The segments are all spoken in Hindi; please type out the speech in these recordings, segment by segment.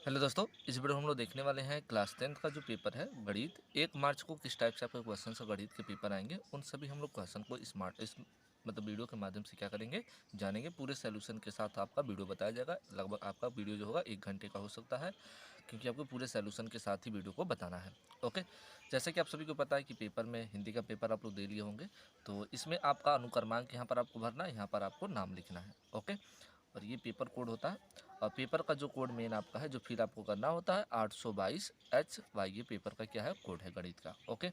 हेलो दोस्तों, इस वीडियो में हम लोग देखने वाले हैं क्लास 10th का जो पेपर है गणित। 1 मार्च को किस टाइप से आपके क्वेश्चन और गणित के पेपर आएंगे, उन सभी हम लोग क्वेश्चन को इस मतलब वीडियो के माध्यम से क्या करेंगे, जानेंगे। पूरे सॉल्यूशन के साथ आपका वीडियो बताया जाएगा। लगभग आपका वीडियो जो होगा 1 घंटे का हो सकता है, क्योंकि आपको पूरे सॉल्यूशन के साथ ही वीडियो को बताना है। ओके, जैसे कि आप सभी को पता है कि पेपर में हिंदी का पेपर आप लोग दे लिए होंगे, तो इसमें आपका अनुक्रमांक यहाँ पर आपको भरना है, यहाँ पर आपको नाम लिखना है। ओके, और ये पेपर कोड होता है। और पेपर का जो कोड मेन आपका है, जो फिर आपको करना होता है 822HY, ये पेपर का क्या है, कोड है गणित का। ओके,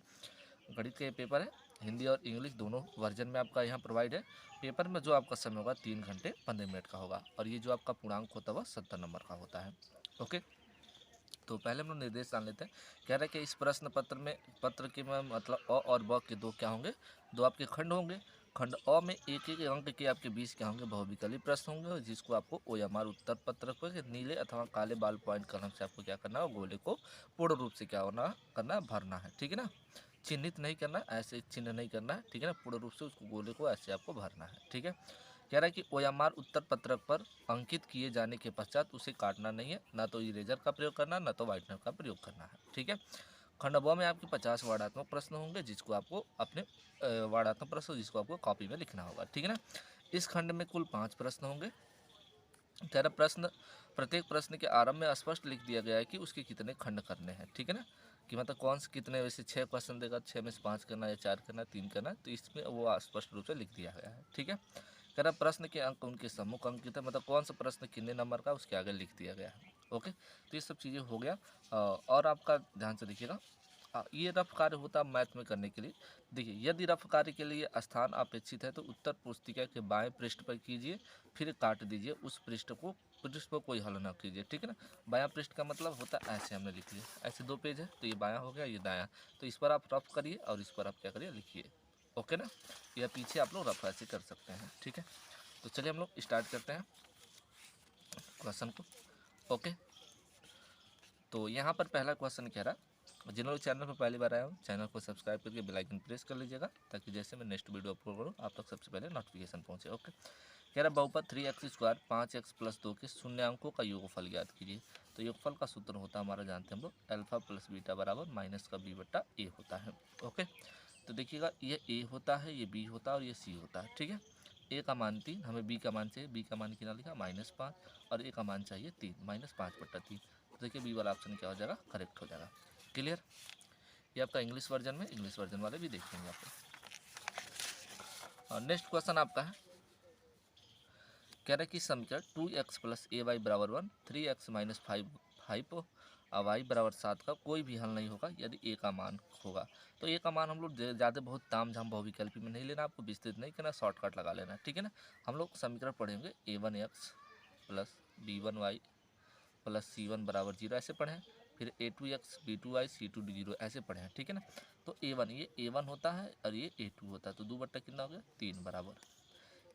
गणित का ये पेपर है, हिंदी और इंग्लिश दोनों वर्जन में आपका यहाँ प्रोवाइड है। पेपर में जो आपका समय होगा 3 घंटे 15 मिनट का होगा, और ये जो आपका पूर्णांक होता है वह 70 नंबर का होता है। ओके, तो पहले हम लोग निर्देश जान लेते हैं। कह रहे हैं कि इस प्रश्न पत्र के में मतलब अ और ब के दो क्या होंगे, दो आपके खंड होंगे। खंड अ में एक एक अंक के आपके 20 क्या होंगे, बहुविकल्पी प्रश्न होंगे, जिसको आपको ओएमआर उत्तर पत्रक पर नीले अथवा काले बाल पॉइंट कलम से आपको क्या करना है, गोले को पूर्ण रूप से क्या होना करना है, भरना है। ठीक है ना, चिन्हित नहीं करना, ऐसे चिन्ह नहीं करना है। ठीक है ना, पूर्ण रूप से उसको गोले को ऐसे आपको भरना है। ठीक है, कह रहा है कि ओएमआर उत्तर पत्रक पर अंकित किए जाने के पश्चात उसे काटना नहीं है, ना तो इरेजर का प्रयोग करना, ना तो व्हाइटनर का प्रयोग करना है। ठीक है, खंड ब में आपके 50 वर्णात्मक प्रश्न होंगे, जिसको आपको अपने वर्णात्मक प्रश्न जिसको आपको कॉपी में लिखना होगा। ठीक है ना, इस खंड में कुल 5 प्रश्न होंगे। कह रहा प्रत्येक प्रश्न के आरंभ में स्पष्ट लिख दिया गया है कि उसके कितने खंड करने हैं। ठीक है ना, कि मतलब कौन से कितने, वैसे 6 क्वेश्चन देगा, 6 में से 5 करना या 4 करना, 3 करना, तो इसमें वो स्पष्ट रूप से लिख दिया गया है। ठीक है, कह रहा प्रश्न के अंक उनके सम्मुख अंकित है, मतलब कौन सा प्रश्न कितने नंबर का उसके आगे लिख दिया गया है। ओके, तो ये सब चीज़ें हो गया। और आपका ध्यान से देखिएगा, ये रफ कार्य होता है मैथ में करने के लिए। देखिए, यदि रफ कार्य के लिए स्थान अपेक्षित है तो उत्तर पुस्तिका के बाएं पृष्ठ पर कीजिए, फिर काट दीजिए उस पृष्ठ पर कोई हल न कीजिए। ठीक है ना, बायां पृष्ठ का मतलब होता है ऐसे हमने लिख लिया, ऐसे 2 पेज है, तो ये बायां हो गया, ये दायां, तो इस पर आप रफ करिए और इस पर आप क्या करिए, लिखिए। ओके ना, या पीछे आप लोग रफ ऐसे कर सकते हैं। ठीक है, तो चलिए हम लोग स्टार्ट करते हैं क्वेश्चन को। ओके, तो यहाँ पर पहला क्वेश्चन कह रहा, जिन लोग चैनल पर पहली बार आए हो चैनल को सब्सक्राइब करके बेल आइकन प्रेस कर लीजिएगा, ताकि जैसे मैं नेक्स्ट वीडियो अपलोड करूँ आप तक सबसे पहले नोटिफिकेशन पहुँचे। ओके, कह रहा बहुपद 3x² 5x+2 के शून्य अंकों का योगफल ज्ञात कीजिए। तो योगफल का सूत्र होता है हमारा, जानते हैं हम लोग, अल्फा प्लस बीटा बराबर माइनस का b बट्टा a होता है। ओके, तो देखिएगा, ये a होता है, ये b होता है और ये c होता है। ठीक है, a का मान 3, हमें b का मान चाहिए, b का मान कितना लिखा -5, और a का मान चाहिए 3, -5/3। तो देखिए बी वाला ऑप्शन क्या हो जाएगा, करेक्ट हो जाएगा। क्लियर, ये आपका इंग्लिश वर्जन में, इंग्लिश वर्जन वाले भी देखेंगे आपको। और नेक्स्ट क्वेश्चन आपका है, कह रहा है कि समीकरण 2x + ay बराबर 1, 3x - 5 और y बराबर 7 का कोई भी हल नहीं होगा यदि a का मान होगा। तो a का मान हम लोग ज़्यादा बहुत ताम झाम बहुविकल्पी में नहीं लेना, आपको विस्तृत नहीं करना, शॉर्टकट लगा लेना। ठीक है ना, हम लोग समीकरण पढ़ेंगे a1x + b1y + c1 बराबर 0 ऐसे पढ़ें, फिर a2x b2y c2 0 ऐसे पढ़े हैं। ठीक है ना, तो a1, ये a1 होता है और ये a2 होता है, तो 2 बट्टा कितना हो गया, 3 बराबर,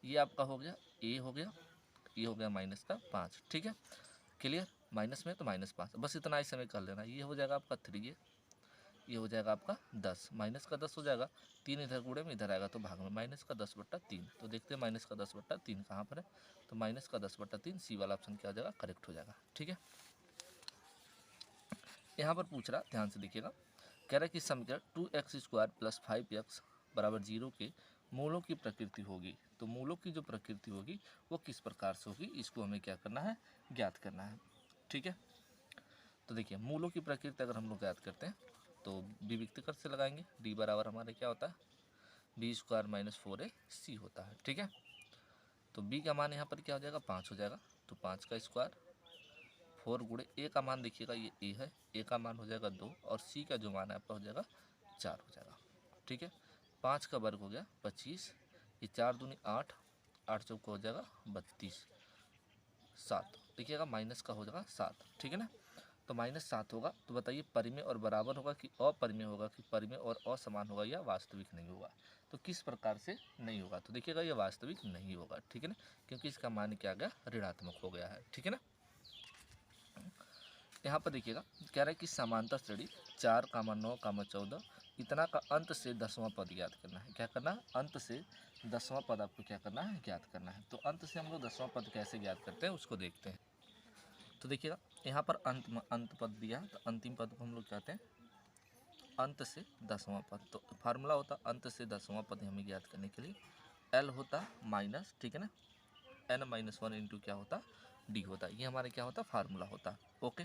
ये आपका हो गया a हो गया, ये हो गया -5। ठीक है, क्लियर, माइनस में तो -5, बस इतना ही समय कर लेना। ये हो जाएगा आपका 3, ये हो जाएगा आपका 10, -10 हो जाएगा, 3 इधर गुणे में इधर आएगा तो भाग में, -10/3। तो देखते हैं -10/3 कहाँ पर है, तो -10/3 सी वाला ऑप्शन क्या हो जाएगा, करेक्ट हो जाएगा। ठीक है, यहाँ पर पूछ रहा, ध्यान से देखिएगा, कह रहा है कि समीकरण 2x² + 5x बराबर 0 के मूलों की प्रकृति होगी। तो मूलों की जो प्रकृति होगी वो किस प्रकार से होगी, इसको हमें क्या करना है, ज्ञात करना है। ठीक है, तो देखिए मूलों की प्रकृति अगर हम लोग ज्ञात करते हैं तो विविक्तकर से लगाएंगे, d बराबर हमारे क्या होता है, b² - 4ac होता है। ठीक है, तो b का मान यहाँ पर क्या हो जाएगा, 5 हो जाएगा, तो 5 का स्क्वायर, 4 गुणे a का मान देखिएगा, ये a है, a का मान हो जाएगा 2, और c का जो मान है आपका हो जाएगा 4 हो जाएगा। ठीक है, 5 का वर्ग हो गया 25, ये 4 दूनी 8, 8 चौका हो जाएगा 32, 7 देखिएगा, माइनस का हो जाएगा 7। ठीक है ना, तो -7 होगा, तो बताइए परिमेय और बराबर होगा कि अपरिमेय होगा, कि परिमेय और असमान होगा या वास्तविक नहीं होगा। तो किस प्रकार से नहीं होगा, तो देखिएगा ये वास्तविक नहीं होगा। ठीक है ना, क्योंकि इसका मान क्या आ गया, ऋणात्मक हो गया है। ठीक है ना, यहाँ पर देखिएगा, कह रहा है कि समांतर श्रेणी 4, 9, 14 इतना का अंत से 10वां पद ज्ञात करना है। क्या करना है, अंत से 10वां पद आपको क्या करना है, ज्ञात करना है। तो अंत से हम लोग 10वां पद कैसे ज्ञात करते हैं उसको देखते हैं। तो देखिएगा, यहाँ पर अंत पद दिया है, तो अंतिम पद को हम लोग कहते हैं अंत से 10वां पद। तो फार्मूला होता अंत से 10वां पद हमें ज्ञात करने के लिए एल होता माइनस, ठीक है ना, n-1 इंटू क्या होता डी होता। ये हमारे क्या होता फार्मूला होता। ओके,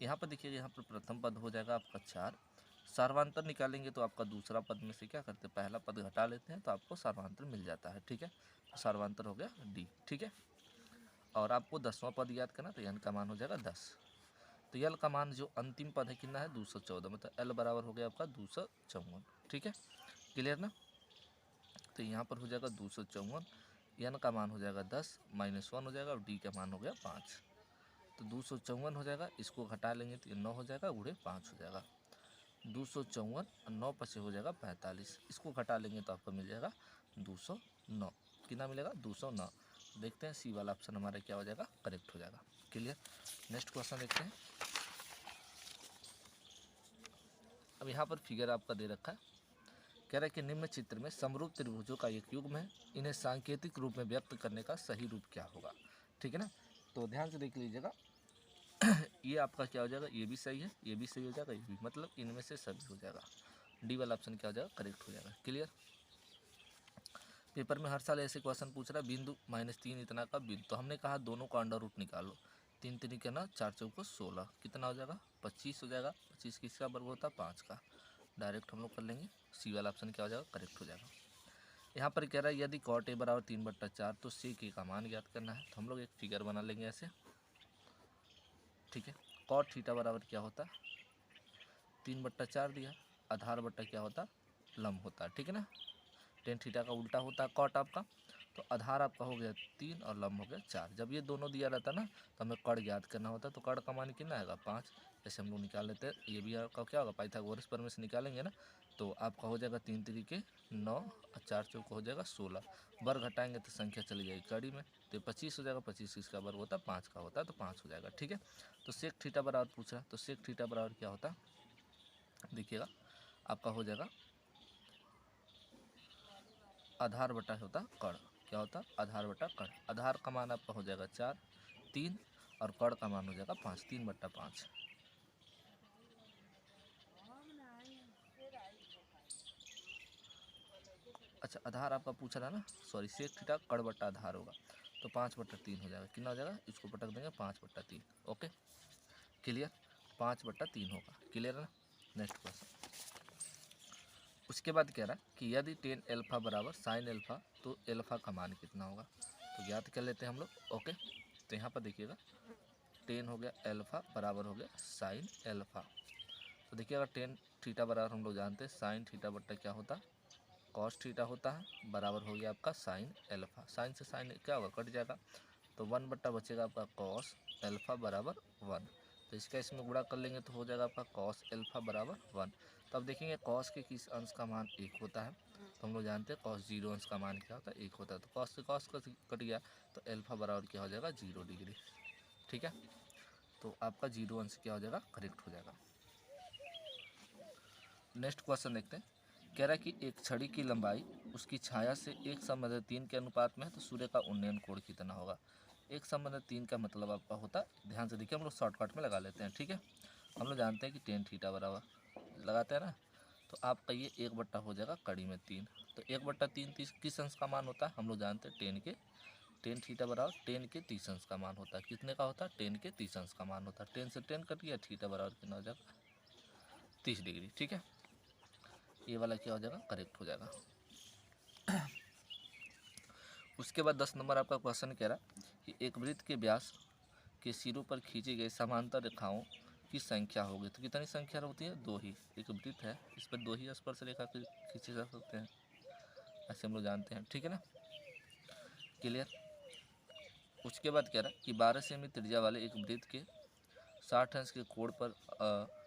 यहाँ पर देखिएगा, यहाँ पर प्रथम पद हो जाएगा आपका 4। सर्वांतर निकालेंगे तो आपका दूसरा पद में से क्या करते हैं, पहला पद घटा लेते हैं तो आपको सर्वांतर मिल जाता है, ठीक है। तो सर्वांतर हो गया डी, ठीक है। और आपको 10वां पद याद करना, तो n का मान हो जाएगा 10। तो यल का मान जो अंतिम पद है कितना है 214, मतलब एल बराबर हो गया आपका 254, ठीक है, क्लियर ना। तो यहाँ पर हो जाएगा 254, एन का मान हो जाएगा 10, -1 हो जाएगा और डी का मान हो गया 5। तो 254 हो जाएगा, इसको घटा लेंगे तो ये 9 हो जाएगा, गुणे 5 हो जाएगा। 254 और 9 पचे हो जाएगा 45, इसको घटा लेंगे तो आपको मिल जाएगा 209। कितना मिलेगा 209। देखते हैं सी वाला ऑप्शन हमारा क्या हो जाएगा, करेक्ट हो जाएगा, क्लियर। नेक्स्ट क्वेश्चन देखते हैं। अब यहाँ पर फिगर आपका दे रखा है, कह रहा है कि निम्न चित्र में समरूप त्रिभुजों का एक युग्म है, इन्हें सांकेतिक रूप में व्यक्त करने का सही रूप क्या होगा, ठीक है ना। तो ध्यान से देख लीजिएगा, ये आपका क्या हो जाएगा, ये भी सही है, ये भी सही हो जाएगा, ये भी, मतलब इनमें से सभी हो जाएगा। डी वाला ऑप्शन क्या हो जाएगा, करेक्ट हो जाएगा, क्लियर। पेपर में हर साल ऐसे क्वेश्चन पूछ रहा है, बिंदु -3 इतना का बिंदु, तो हमने कहा दोनों का अंडर रूट निकालो। 3 3 के ना 4 चौको 16, कितना हो जाएगा 25 हो जाएगा। 25 किसका वर्ग होता है 5 का। डायरेक्ट हम लोग कर लेंगे, सी वाला ऑप्शन क्या हो जाएगा, करेक्ट हो जाएगा। यहाँ पर कह रहा है यदि कॉट ए बराबर 3/4 तो सेक ए का मान ज्ञात करना है। तो हम लोग एक फिगर बना लेंगे ऐसे, ठीक है। कॉट थीटा बराबर क्या होता है 3/4 दिया, आधार बट्टा क्या होता लंब होता है, ठीक है ना। टेन थीटा का उल्टा होता है कॉट आपका। तो आधार आपका हो गया 3 और लंब हो गया 4। जब ये दोनों दिया रहता ना तो हमें कड़ ज्ञात करना होता है, तो कड़ का मान कितना आएगा 5। जैसे हम लोग निकाल लेते हैं, ये भी आपका क्या होगा पाइथागोरस प्रमेय से निकालेंगे ना, तो आपका हो जाएगा 3 3 9 और 4 चौक हो जाएगा 16। वर्ग घटाएंगे तो संख्या चली जाएगी कड़ी में, तो 25 हो जाएगा। 25 किसका वर्ग होता है 5 का होता है, तो 5 हो जाएगा, ठीक है। तो सेक थीटा बराबर पूछ रहा है, तो सेक थीटा बराबर क्या होता है देखिएगा, आपका हो जाएगा आधार बटा होता कड़, क्या होता आधार बटा कड़। आधार का मान आपका हो जाएगा 4 3 और कड़ का मान हो जाएगा 5, 3/5। अच्छा, आधार आपका पूछ रहा है ना, सॉरी सेक थीटा कड़ बट्टा आधार होगा, तो 5/3 हो जाएगा। कितना हो जाएगा, इसको पटक देंगे 5/3, ओके, क्लियर। 5/3 होगा, क्लियर है ना। नेक्स्ट क्वेश्चन, उसके बाद कह रहा है कि यदि टेन एल्फा बराबर साइन एल्फा तो एल्फा का मान कितना होगा। तो ज्ञात कर लेते हैं हम लोग, ओके। तो यहाँ पर देखिएगा, टेन हो गया एल्फा बराबर हो गया साइन एल्फा। तो देखिएगा टेन थीटा बराबर हम लोग जानते हैं साइन थीटा बट्टा क्या होता है कॉस थीटा होता है, बराबर हो गया आपका साइन एल्फा। साइन से साइन क्या होगा कट जाएगा, तो 1 बचेगा आपका कॉस एल्फा बराबर 1। तो इसका इसमें गुणा कर लेंगे तो हो जाएगा आपका कॉस एल्फा बराबर 1। तो अब देखेंगे कॉस के किस अंश का मान 1 होता है, तो हम लोग जानते हैं कॉस 0 अंश का मान क्या होता है 1 होता है। तो कॉस से कॉस कट गया, तो एल्फा बराबर क्या हो जाएगा 0 डिग्री, ठीक है। तो आपका 0 अंश क्या हो जाएगा करेक्ट हो जाएगा। नेक्स्ट क्वेश्चन देखते हैं, कह रहा है कि एक छड़ी की लंबाई उसकी छाया से 1/3 के अनुपात में है, तो सूर्य का उन्नयन कोण कितना होगा। 1/3 का मतलब आपका होता है, ध्यान से देखिए हम लोग शॉर्टकट में लगा लेते हैं, ठीक है। हम लोग जानते हैं कि टेन थीटा बराबर लगाते हैं ना, तो आपका ये 1 हो जाएगा कड़ी में 3। तो 1/3 किस अंश का मान होता है, हम लोग जानते हैं टेन थीटा बराबर 10 के 30 अंश का मान होता है। कितने का होता है 10 के 30 अंश का मान होता है। 10 से 10 कट गया, थीटा बराबर कितना हो जाएगा 30 डिग्री, ठीक है। ये वाला क्या हो जाएगा करेक्ट हो जाएगा। उसके बाद 10 नंबर आपका क्वेश्चन कह रहा कि एक वृत्त के व्यास के सिरों पर खींची गई समांतर रेखाओं की संख्या होगी। तो कितनी संख्या होती है 2 ही। एक वृत्त है, इस पर 2 ही स्पर्श रेखा खींचे जा सकते हैं, ऐसे हम लोग जानते हैं, ठीक है ना, क्लियर। उसके बाद कह रहा है कि 12 सेमी त्रिज्या वाले एक वृत्त के 60 अंश के कोण पर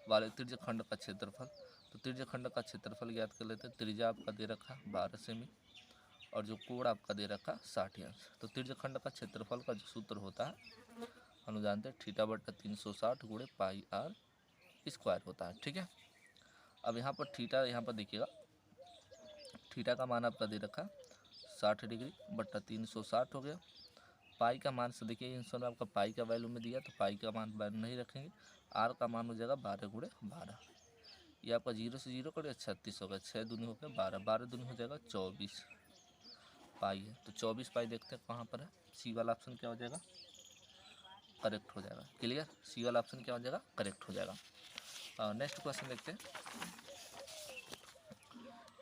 वाले त्रिज्यखंड का क्षेत्रफल। तो त्रिज्यखंड का क्षेत्रफल ज्ञात कर लेते हैं। त्रिज्या आपका दे रखा 12 सेमी और जो कोण आपका दे रखा 60 अंश। तो त्रिज्यखंड का क्षेत्रफल का जो सूत्र होता है हम लोग जानते हैं थीटा बटा 360 गुणे पाई आर स्क्वायर होता है, ठीक है। अब यहाँ पर थीटा, यहाँ पर देखिएगा थीटा का मान आपका दे रखा 60 डिग्री बट्टा 360 हो गया, पाई का मान से देखिए आंसर में आपका पाई का वैल्यू में दिया, तो पाई का मान वैल्यू नहीं रखेंगे। आर का मान हो जाएगा 12 × 12। ये आपका 0 से 0 कटे 36 होगा, 6 दूनी हो गया 12, 12 दूनी हो जाएगा 24 पाई है। तो 24 पाई देखते हैं कहाँ पर है। सी वाला ऑप्शन क्या हो जाएगा, करेक्ट हो जाएगा। क्लियर, सी वाला ऑप्शन क्या हो जाएगा, करेक्ट हो जाएगा। नेक्स्ट क्वेश्चन देखते हैं।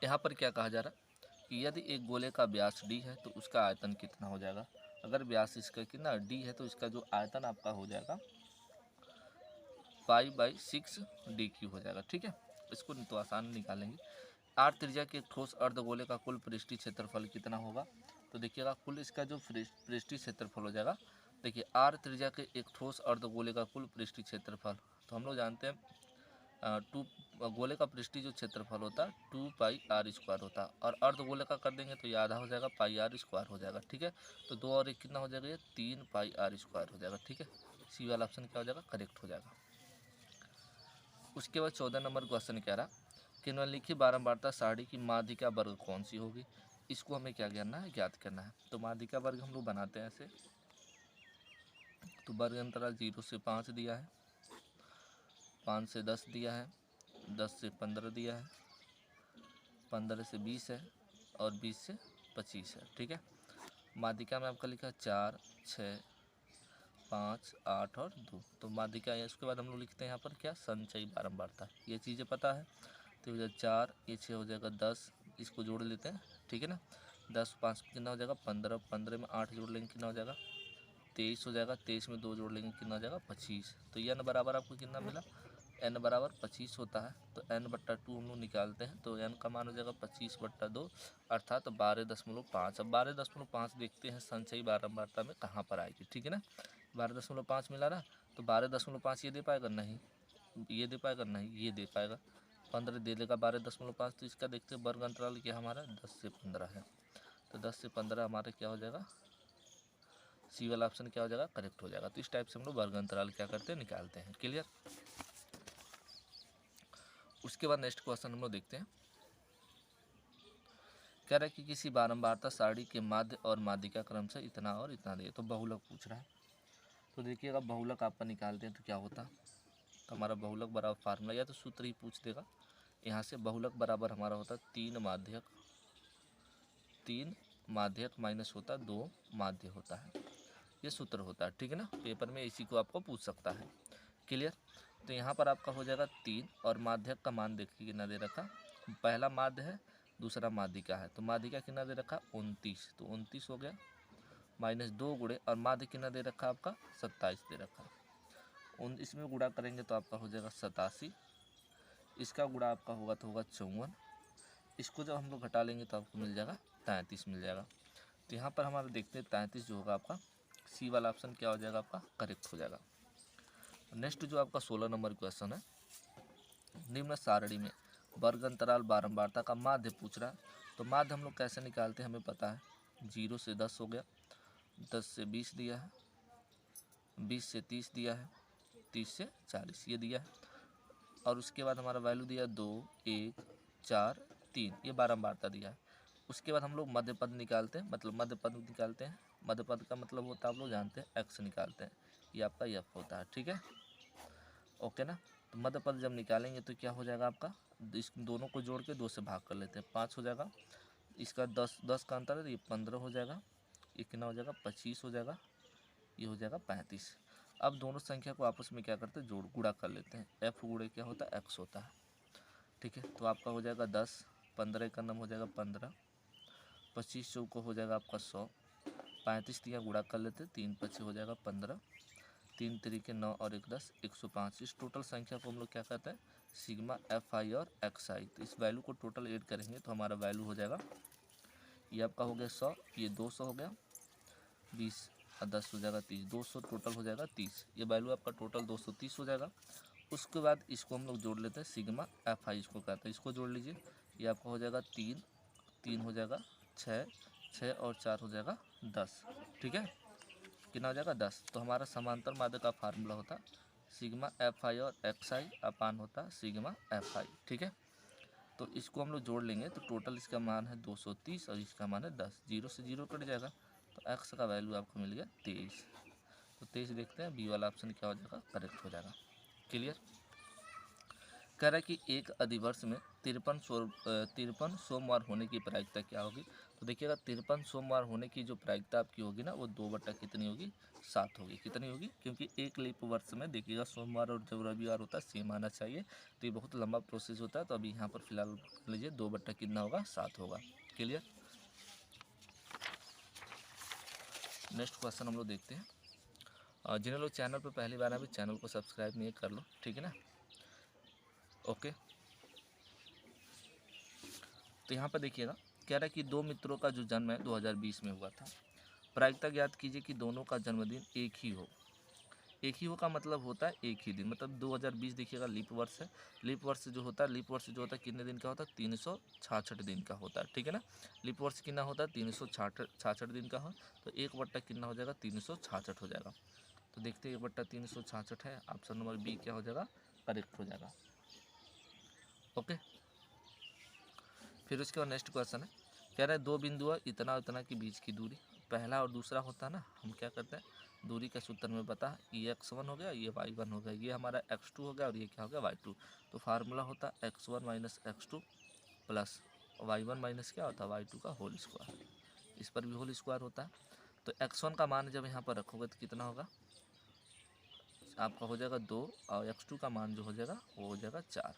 यहाँ पर क्या कहा जा रहा है कि यदि एक गोले का व्यास डी है तो उसका आयतन कितना हो जाएगा। अगर व्यास इसका कितना डी है तो इसका जो आयतन आपका हो जाएगा पाई/6 डी³ हो जाएगा। ठीक है, इसको तो आसान निकालेंगे। आर त्रिज्या के एक ठोस अर्धगोले का कुल पृष्ठीय क्षेत्रफल कितना होगा। तो देखिएगा कुल इसका जो पृष्ठीय क्षेत्रफल हो जाएगा, देखिए आर त्रिज्या के एक ठोस अर्धगोले का कुल पृष्ठीय क्षेत्रफल, तो हम लोग जानते हैं गोले का पृष्ठीय जो क्षेत्रफल होता है 2πr² होता है, और अर्धगोले का कर देंगे तो ये आधा हो जाएगा πr² हो जाएगा। ठीक है, तो 2 और 1 कितना हो जाएगा, ये 3πr² हो जाएगा। ठीक है, सी वाला ऑप्शन क्या हो जाएगा, करेक्ट हो जाएगा। उसके बाद 14 नंबर क्वेश्चन कह रहा कि निम्नलिखित बारंबारता सारणी की माध्यिका वर्ग कौन सी होगी। इसको हमें क्या करना है, ज्ञात करना है। तो माध्यिका वर्ग हम लोग बनाते हैं ऐसे, तो वर्ग अंतराल 0 से 5 दिया है, 5 से 10 दिया है, 10 से 15 दिया है, 15 से 20 है, और 20 से 25 है। ठीक है, माध्यिका में आपका लिखा 4, 6, 5, 8 और 2, तो माध्यिका है। उसके बाद हम लोग लिखते हैं यहाँ पर क्या, संचयी बारंबारता, ये चीज़ें पता है। तो हो जाएगा 4, ये 6 हो जाएगा 10, इसको जोड़ लेते हैं। ठीक है ना, 10 5 कितना हो जाएगा 15, 15 में 8 जोड़ लेंगे कितना हो जाएगा 23 हो जाएगा, 23 में 2 जोड़ लेंगे कितना हो जाएगा 25। तो ये n बराबर आपको कितना मिला, n बराबर 25 होता है। तो n/2 हम लोग निकालते हैं, तो n का मान हो जाएगा 25/2 अर्थात 12.5। अब 12.5 देखते हैं संचयी बारंबारता में कहाँ पर आएगी। ठीक है ना, 12.5 मिला ना, तो 12.5 ये दे पाएगा, नहीं ये दे पाएगा, नहीं ये दे पाएगा, 15 दे देगा 12.5। तो इसका देखते हैं वर्ग अंतराल क्या हमारा 10 से 15 है, तो 10 से 15 हमारे क्या हो जाएगा, सी वाला ऑप्शन क्या हो जाएगा, करेक्ट हो जाएगा। तो इस टाइप से हम लोग वर्ग अंतराल क्या करते हैं, निकालते हैं। क्लियर। उसके बाद नेक्स्ट क्वेश्चन हम लोग देखते हैं। कह रहा है कि किसी बारंबारता सारणी के माध्य और माध्यिका क्रम से इतना और इतना दे, तो बहुलक पूछ रहा है। तो देखिएगा बहुलक आपका निकालते हैं तो क्या होता है, तो हमारा बहुलक बराबर फार्मूला या तो सूत्र ही पूछ देगा। यहाँ से बहुलक बराबर हमारा होता है 3 माध्यक माइनस होता है 2 माध्य होता है, ये सूत्र होता है। ठीक है ना, पेपर में इसी को आपको पूछ सकता है। क्लियर। तो यहाँ पर आपका हो जाएगा 3, और माध्यक का मान देखिए कितना दे रखा, पहला माध्य है, दूसरा माध्यिका है, तो माध्यिका कितना दे रखा 29, तो 29 हो गया, माइनस 2 गुणे, और माध्य कितना दे रखा आपका 27 दे रखा, इसमें गुणा करेंगे तो आपका हो जाएगा 87, इसका गुणा आपका होगा तो होगा 54, इसको जब हम लोग घटा लेंगे तो आपको मिल जाएगा 33 मिल जाएगा। तो यहाँ पर हमारा देखते हैं 33 जो होगा आपका, सी वाला ऑप्शन क्या हो जाएगा आपका, करेक्ट हो जाएगा। नेक्स्ट जो आपका 16 नंबर क्वेश्चन है, निम्न सारणी में वर्ग अंतराल बारंबारता का माध्य पूछ रहा है। तो माध्य हम लोग कैसे निकालते हैं हमें पता है, 0 से 10 हो गया, 10 से 20 दिया है, 20 से 30 दिया है, 30 से 40 ये दिया है, और उसके बाद हमारा वैल्यू दिया 2, 1, 4, 3, ये बारंबारता दिया है। उसके बाद हम लोग मध्य पद निकालते हैं, मतलब मध्य पद निकालते हैं। मध्य पद का मतलब होता है आप लोग जानते हैं एक्स निकालते हैं, ये आपका एफ होता है। ठीक है, ओके ना। तो मध्य पद जब निकालेंगे तो क्या हो जाएगा आपका, इस दोनों को जोड़ के 2 से भाग कर लेते हैं, 5 हो जाएगा, इसका 10 का अंतर है तो ये 15 हो जाएगा, ये कितना हो जाएगा 25 हो जाएगा, ये हो जाएगा 35। अब दोनों संख्या को आपस में क्या करते हैं, जोड़ गुणा कर लेते हैं, एफ गुणे क्या होता है एक्स होता है। ठीक है, तो आपका हो जाएगा 10, 15 का नाम हो जाएगा 15, 25 चौको हो जाएगा आपका 100, 35 दिया गुणा कर लेते, 3 5 हो जाएगा 15, 3 तरीके 9 और 1 10, 105। इस टोटल संख्या को हम लोग क्या कहते हैं, सिग्मा एफ आई और एक्स आई। तो इस वैल्यू को टोटल ऐड करेंगे तो हमारा वैल्यू हो जाएगा, ये आपका हो गया 100, ये 200 हो गया, 20 और 10 हो जाएगा 30, 200 टोटल हो जाएगा 30, ये वैल्यू आपका टोटल 230 हो जाएगा। उसके बाद इसको हम लोग जोड़ लेते हैं, सिग्मा एफ आई इसको कहते हैं, इसको जोड़ लीजिए, ये आपका हो जाएगा 3, 3 हो जाएगा 6, 6 और 4 हो जाएगा 10। ठीक है, कितना हो जाएगा 10। तो हमारा समांतर माध्य का फार्मूला होता सिग्मा एफ आई और एक्स आई अपान होता सिग्मा एफ आई। ठीक है, तो इसको हम लोग जोड़ लेंगे तो टोटल इसका मान है 230 और इसका मान है 10, 0 से 0 कट जाएगा, तो एक्स का वैल्यू आपको मिल गया 23। तो 23 देखते हैं, बी वाला ऑप्शन क्या हो जाएगा, करेक्ट हो जाएगा। क्लियर। कह रहा है कि एक अधिवर्ष में 53 सोमवार होने की प्रायिकता क्या होगी। तो देखिएगा 53 सोमवार होने की जो प्रायिकता आपकी होगी ना, वो 2 बटा कितनी होगी, 7 होगी। कितनी होगी, क्योंकि एक लीप वर्ष में देखिएगा सोमवार और जब रविवार होता है सेम आना चाहिए, तो ये बहुत लंबा प्रोसेस होता है। तो अभी यहाँ पर फिलहाल लीजिए 2 बटा कितना होगा, 7 होगा। क्लियर। नेक्स्ट क्वेश्चन हम लोग देखते हैं। जिन्हें लोग चैनल पर पहली बार अभी चैनल को सब्सक्राइब नहीं कर लो, ठीक है ना। ओके, तो यहाँ पर देखिएगा कह रहा है कि 2 मित्रों का जो जन्म है 2020 में हुआ था। प्रायिकता ज्ञात कीजिए कि दोनों का जन्मदिन एक ही हो। एक ही हो का मतलब होता है एक ही दिन, मतलब 2020 देखिएगा लीप वर्ष है। लीप वर्ष जो होता है कितने दिन का होता है, 366 दिन का होता है, ठीक है ना। लीप वर्ष कितना होता है, 366 दिन का हो, तो 1 बट्टा कितना हो जाएगा, 366 हो जाएगा। तो देखते हैं 1/366 है, ऑप्शन नंबर बी क्या हो जाएगा, करेक्ट हो जाएगा। ओके, फिर उसके बाद नेक्स्ट क्वेश्चन है, कह रहा है 2 बिंदु इतना इतना के बीच की दूरी, पहला और दूसरा होता है ना, हम क्या करते हैं दूरी का सूत्र में बता, ये x1 हो गया, ये y1 हो गया, ये हमारा x2 हो गया और ये क्या हो गया y2। तो फार्मूला होता है x1 minus x2 plus y1 minus क्या होता है y2 का होल स्क्वायर। इस पर भी होल स्क्वायर होता है। तो x1 का मान जब यहाँ पर रखोगे तो कितना होगा, आपका हो जाएगा 2, और x2 का मान जो हो जाएगा वो हो जाएगा 4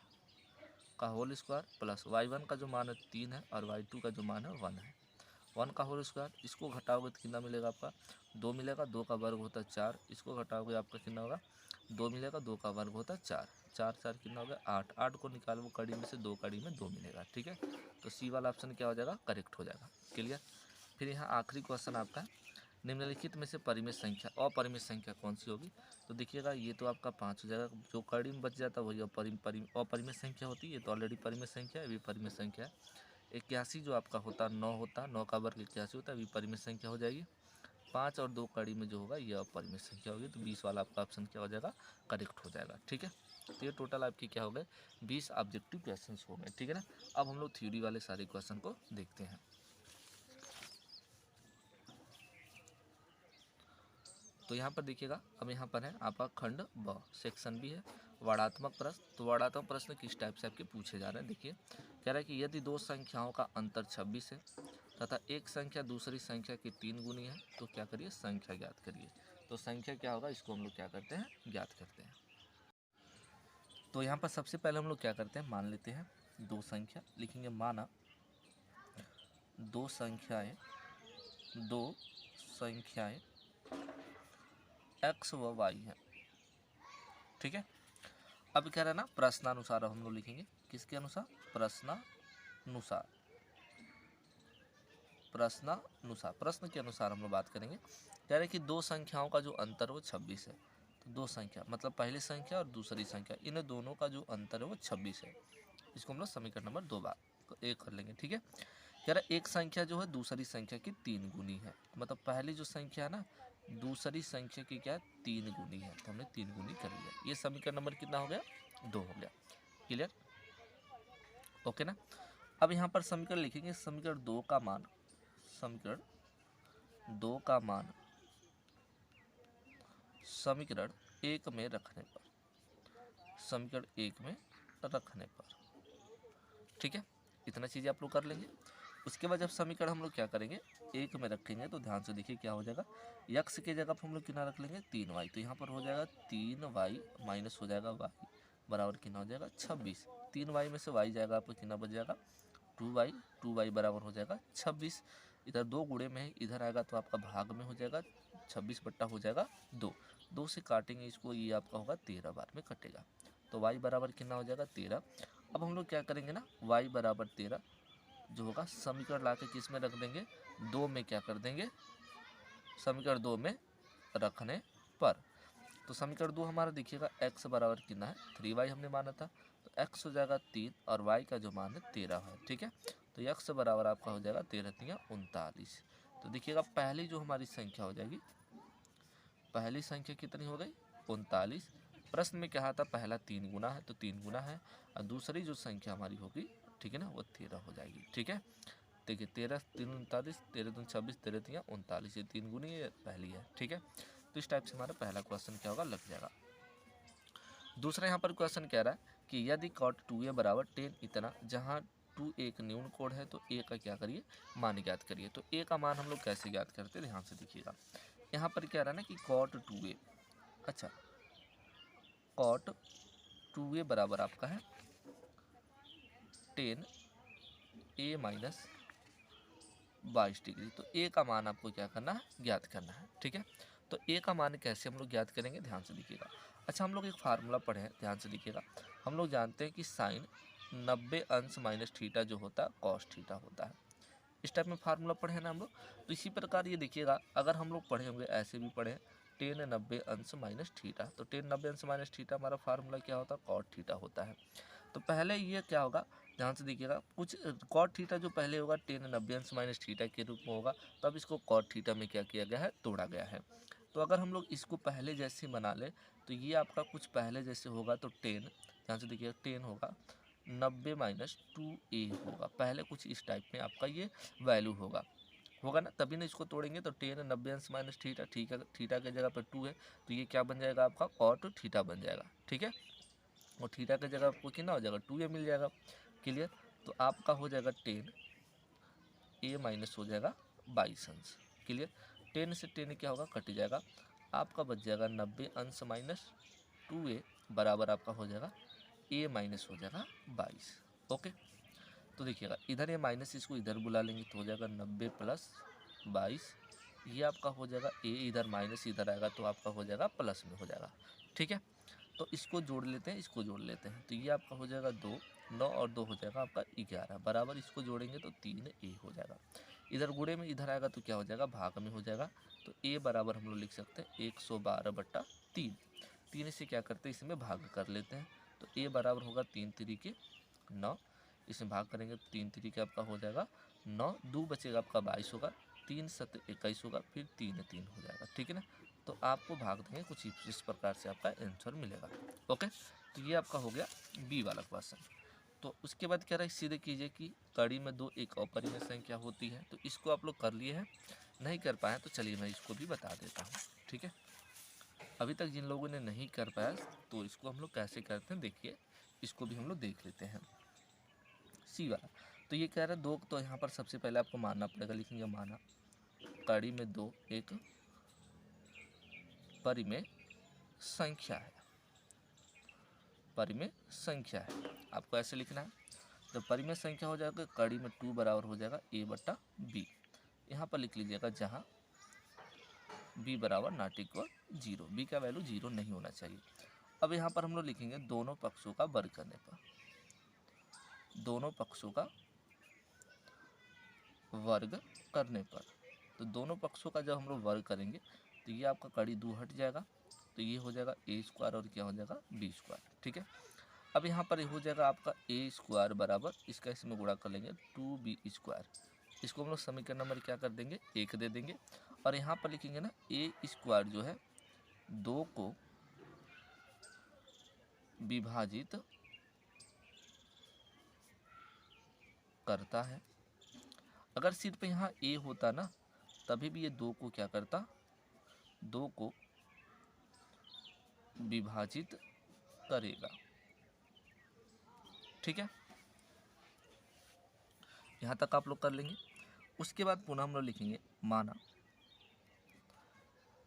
का होल स्क्वायर प्लस y1 का जो मान है 3 है और y2 का जो मान है 1 है। 1 का होल स्क्वायर, इसको घटाओगे तो कितना मिलेगा आपका, 2 मिलेगा, 2 का वर्ग होता है 4, इसको घटाओगे आपका कितना होगा, 2 मिलेगा, 2 का वर्ग होता है 4, 4 4 कितना हो गया 8, 8 को निकालो कड़ी में से, 2 कड़ी में 2 मिलेगा, ठीक है। तो सी वाला ऑप्शन क्या हो जाएगा, करेक्ट हो जाएगा। क्लियर। फिर यहाँ आखिरी क्वेश्चन आपका, निम्नलिखित में से परिमित संख्या अपरिमित संख्या कौन सी होगी। तो देखिएगा ये तो आपका 5 हो जाएगा, जो कड़ी में बच जाता है वही अपरिमित संख्या होती है, ये तो ऑलरेडी परिमित संख्या है, विपरिमित संख्या है। 81 जो आपका होता है 9 होता है, 9 का वर्ग 81 होता है, विपरिमित संख्या हो जाएगी। 5 और 2 कड़ी में जो होगा ये अपरिमित संख्या होगी, तो 20 वाला आपका ऑप्शन क्या हो जाएगा, करेक्ट हो जाएगा, ठीक है। तो ये टोटल आपकी क्या हो गए, 20 ऑब्जेक्टिव क्वेश्चन हो गए, ठीक है ना। अब हम लोग थ्योरी वाले सारे क्वेश्चन को देखते हैं। तो यहाँ पर देखिएगा, अब यहाँ पर है आपका खंड ब, सेक्शन भी है वर्णात्मक प्रश्न। तो वर्णात्मक प्रश्न किस टाइप से आपके पूछे जा रहे हैं, देखिए कह रहा है कि यदि 2 संख्याओं का अंतर 26 है तथा एक संख्या दूसरी संख्या की 3 गुनी है, तो क्या करिए, संख्या ज्ञात करिए। तो संख्या क्या होगा, इसको हम लोग क्या करते हैं, ज्ञात करते हैं। तो यहाँ पर सबसे पहले हम लोग क्या करते हैं, मान लेते हैं 2 संख्या, लिखेंगे माना 2 संख्याएं x व y है, ठीक है। अब क्या रहा ना, प्रश्नानुसार हम लोग लिखेंगे, किसके अनुसार, प्रश्नानुसार, प्रश्न के अनुसार हम लोग बात करेंगे। कह रहे कि 2 संख्याओं का जो अंतर वो 26 है। तो 2 संख्या मतलब पहली संख्या और दूसरी संख्या, इन दोनों का जो अंतर है वो 26 है। इसको हम लोग समीकरण नंबर 2 बार एक कर लेंगे, ठीक है। कह रहा एक संख्या जो है दूसरी संख्या की 3 गुनी है, मतलब पहली जो संख्या है ना दूसरी संख्या की क्या 3 गुनी है, तो हमने 3 गुनी कर लिया। ये समीकरण नंबर कितना हो गया, 2 हो गया। क्लियर, ओके ना। अब यहाँ पर समीकरण लिखेंगे, समीकरण 2 का मान समीकरण 1 में रखने पर, ठीक है। इतना चीज़ आप लोग कर लेंगे। उसके बाद जब समीकरण हम लोग क्या करेंगे, 1 में रखेंगे, तो ध्यान से देखिए क्या हो जाएगा, यक्स के जगह पर हम लोग कितना रख लेंगे, 3y। तो यहाँ पर हो जाएगा 3y माइनस हो जाएगा y बराबर कितना हो जाएगा 26। 3y में से y जाएगा आपको कितना बच जाएगा 2y, 2y बराबर हो जाएगा 26। इधर 2 गुणे में है, इधर आएगा तो आपका भाग में हो जाएगा, 26 बट्टा हो जाएगा 2, 2 से काटेंगे इसको, ये आपका होगा 13 बार में कटेगा। तो y बराबर कितना हो जाएगा 13। अब हम लोग क्या करेंगे ना, y बराबर 13 जो होगा समीकरण ला के किस में रख देंगे, 2 में क्या कर देंगे, समीकरण 2 में रखने पर। तो समीकरण 2 हमारा देखिएगा x बराबर कितना है 3y हमने माना था, तो x हो जाएगा 3 और y का जो मान है 13 है, ठीक है। तो x बराबर आपका हो जाएगा 13 3 39। तो देखिएगा पहली जो हमारी संख्या हो जाएगी, पहली संख्या कितनी हो गई 39। प्रश्न में कहा था पहला 3 गुना है, तो 3 गुना है, और दूसरी जो संख्या हमारी होगी, ठीक है ना, वो 13 हो जाएगी, ठीक है। देखिए 13 3 39, 13 दूनी 26, 13 तिया 39, ये 3 गुनी ये पहली है। ठीक है, तो इस टाइप से हमारा पहला क्वेश्चन क्या होगा, लग जाएगा। दूसरा यहाँ पर क्वेश्चन कह रहा है कि यदि cot 2a बराबर 10 इतना, जहाँ 2 एक न्यून कोड है तो a का क्या करिए, मान ज्ञात करिए। तो a का मान हम लोग कैसे ज्ञात करते हैं, ध्यान से देखिएगा। यहाँ पर क्या रहा है ना कि cot 2a, अच्छा cot 2a बराबर आपका है 10a माइनस 22 डिग्री। तो a का मान आपको क्या करना है, ज्ञात करना है। ठीक है, तो a का मान कैसे हम लोग ज्ञात करेंगे, ध्यान से देखिएगा। अच्छा, हम लोग एक फार्मूला पढ़े हैं, ध्यान से देखिएगा। हम लोग जानते हैं कि साइन 90 अंश माइनस थीटा जो होता है कॉस थीटा होता है। इस टाइप में फार्मूला पढ़े हैं ना हम लोग। तो इसी प्रकार ये देखिएगा, अगर हम लोग पढ़े होंगे ऐसे भी पढ़े 10 90 अंश माइनस थीटा, तो 10 90 अंश माइनस थीटा हमारा फार्मूला क्या होता है, कॉट थीटा होता है। तो पहले ये क्या होगा, ध्यान से देखिएगा, कुछ कॉट थीटा जो पहले होगा 10 90 अंश माइनस थीटा के रूप में होगा, तो अब इसको कॉट थीटा में क्या किया गया है, तोड़ा गया है। तो अगर हम लोग इसको पहले जैसे बना ले, तो ये आपका कुछ पहले जैसे होगा, तो 10, ध्यान से देखिएगा 10 होगा 90 माइनस 2a होगा, पहले कुछ इस टाइप में आपका ये वैल्यू होगा ना, तभी ना इसको तोड़ेंगे। तो 10 90 अंश माइनस थीटा, ठीक है, थीटा के जगह पर 2 है, तो ये क्या बन जाएगा आपका, कॉट थीटा बन जाएगा। ठीक है, और थीटा की जगह आपको कितना हो जाएगा, 2a मिल जाएगा। क्लियर, तो आपका हो जाएगा 10a माइनस हो जाएगा 22 अंश। क्लियर, 10 से 10 क्या होगा, कट जाएगा, आपका बच जाएगा 90 अंश माइनस 2a बराबर आपका हो जाएगा a माइनस हो जाएगा 22। ओके, तो देखिएगा इधर ये माइनस, इसको इधर बुला लेंगे तो हो जाएगा 90 प्लस 22, ये आपका हो जाएगा a, इधर माइनस इधर आएगा तो आपका हो जाएगा प्लस में हो जाएगा। ठीक है, तो इसको जोड़ लेते हैं, इसको जोड़ लेते हैं, तो ये आपका हो जाएगा 2, 9 और 2 हो जाएगा आपका 11 बराबर, इसको जोड़ेंगे तो 3a हो जाएगा। इधर गुणे में इधर आएगा तो क्या हो जाएगा, भाग में हो जाएगा। तो a बराबर हम लोग लिख सकते हैं 112/3। 3 से क्या करते हैं, इसमें भाग कर लेते हैं, तो a बराबर होगा 3 3 9, इसमें भाग करेंगे तो 3 3 आपका हो जाएगा 9, 2 बचेगा आपका 22 होगा, 3 7 21 होगा, फिर 3 3 हो जाएगा। ठीक है ना, तो आपको भाग देंगे कुछ इस प्रकार से आपका आंसर मिलेगा। ओके, तो ये आपका हो गया बी वाला क्वेश्चन। तो उसके बाद क्या रहा है, सीधे कीजिए कि कड़ी में 2 एक अपरिमेय संख्या होती है। तो इसको आप लोग कर लिए हैं, नहीं कर पाए तो चलिए मैं इसको भी बता देता हूँ। ठीक है, अभी तक जिन लोगों ने नहीं कर पाया तो इसको हम लोग कैसे करते हैं, देखिए इसको भी हम लोग देख लेते हैं। सी वाला, तो ये कह रहा है 2, तो यहाँ पर सबसे पहले आपको मानना पड़ेगा, लिखेंगे माना कड़ी में 2 एक परिमेय संख्या है, परिमेय संख्या है, आपको ऐसे लिखना है। जब परिमेय संख्या हो जाएगा कड़ी में 2 बराबर हो जाएगा a/b, यहाँ पर लिख लीजिएगा जहाँ b बराबर नॉट इक्वल 0, b का वैल्यू 0 नहीं होना चाहिए। अब यहाँ पर हम लोग लिखेंगे दोनों पक्षों का वर्ग करने पर, दोनों पक्षों का वर्ग करने पर, तो दोनों पक्षों का जब हम लोग वर्ग करेंगे तो ये आपका कड़ी 2 हट जाएगा, तो ये हो जाएगा a² और क्या हो जाएगा b²। ठीक है, अब यहाँ पर हो जाएगा आपका a² बराबर, इसका इसमें गुणा कर लेंगे 2b², इसको हम लोग समीकरण नंबर क्या कर देंगे, 1 दे देंगे। और यहाँ पर लिखेंगे ना a² जो है 2 को विभाजित करता है। अगर सिर्फ यहाँ a होता ना तभी भी ये 2 को क्या करता, 2 को विभाजित करेगा। ठीक है, यहाँ तक आप लोग कर लेंगे। उसके बाद पुनः हम लोग लिखेंगे माना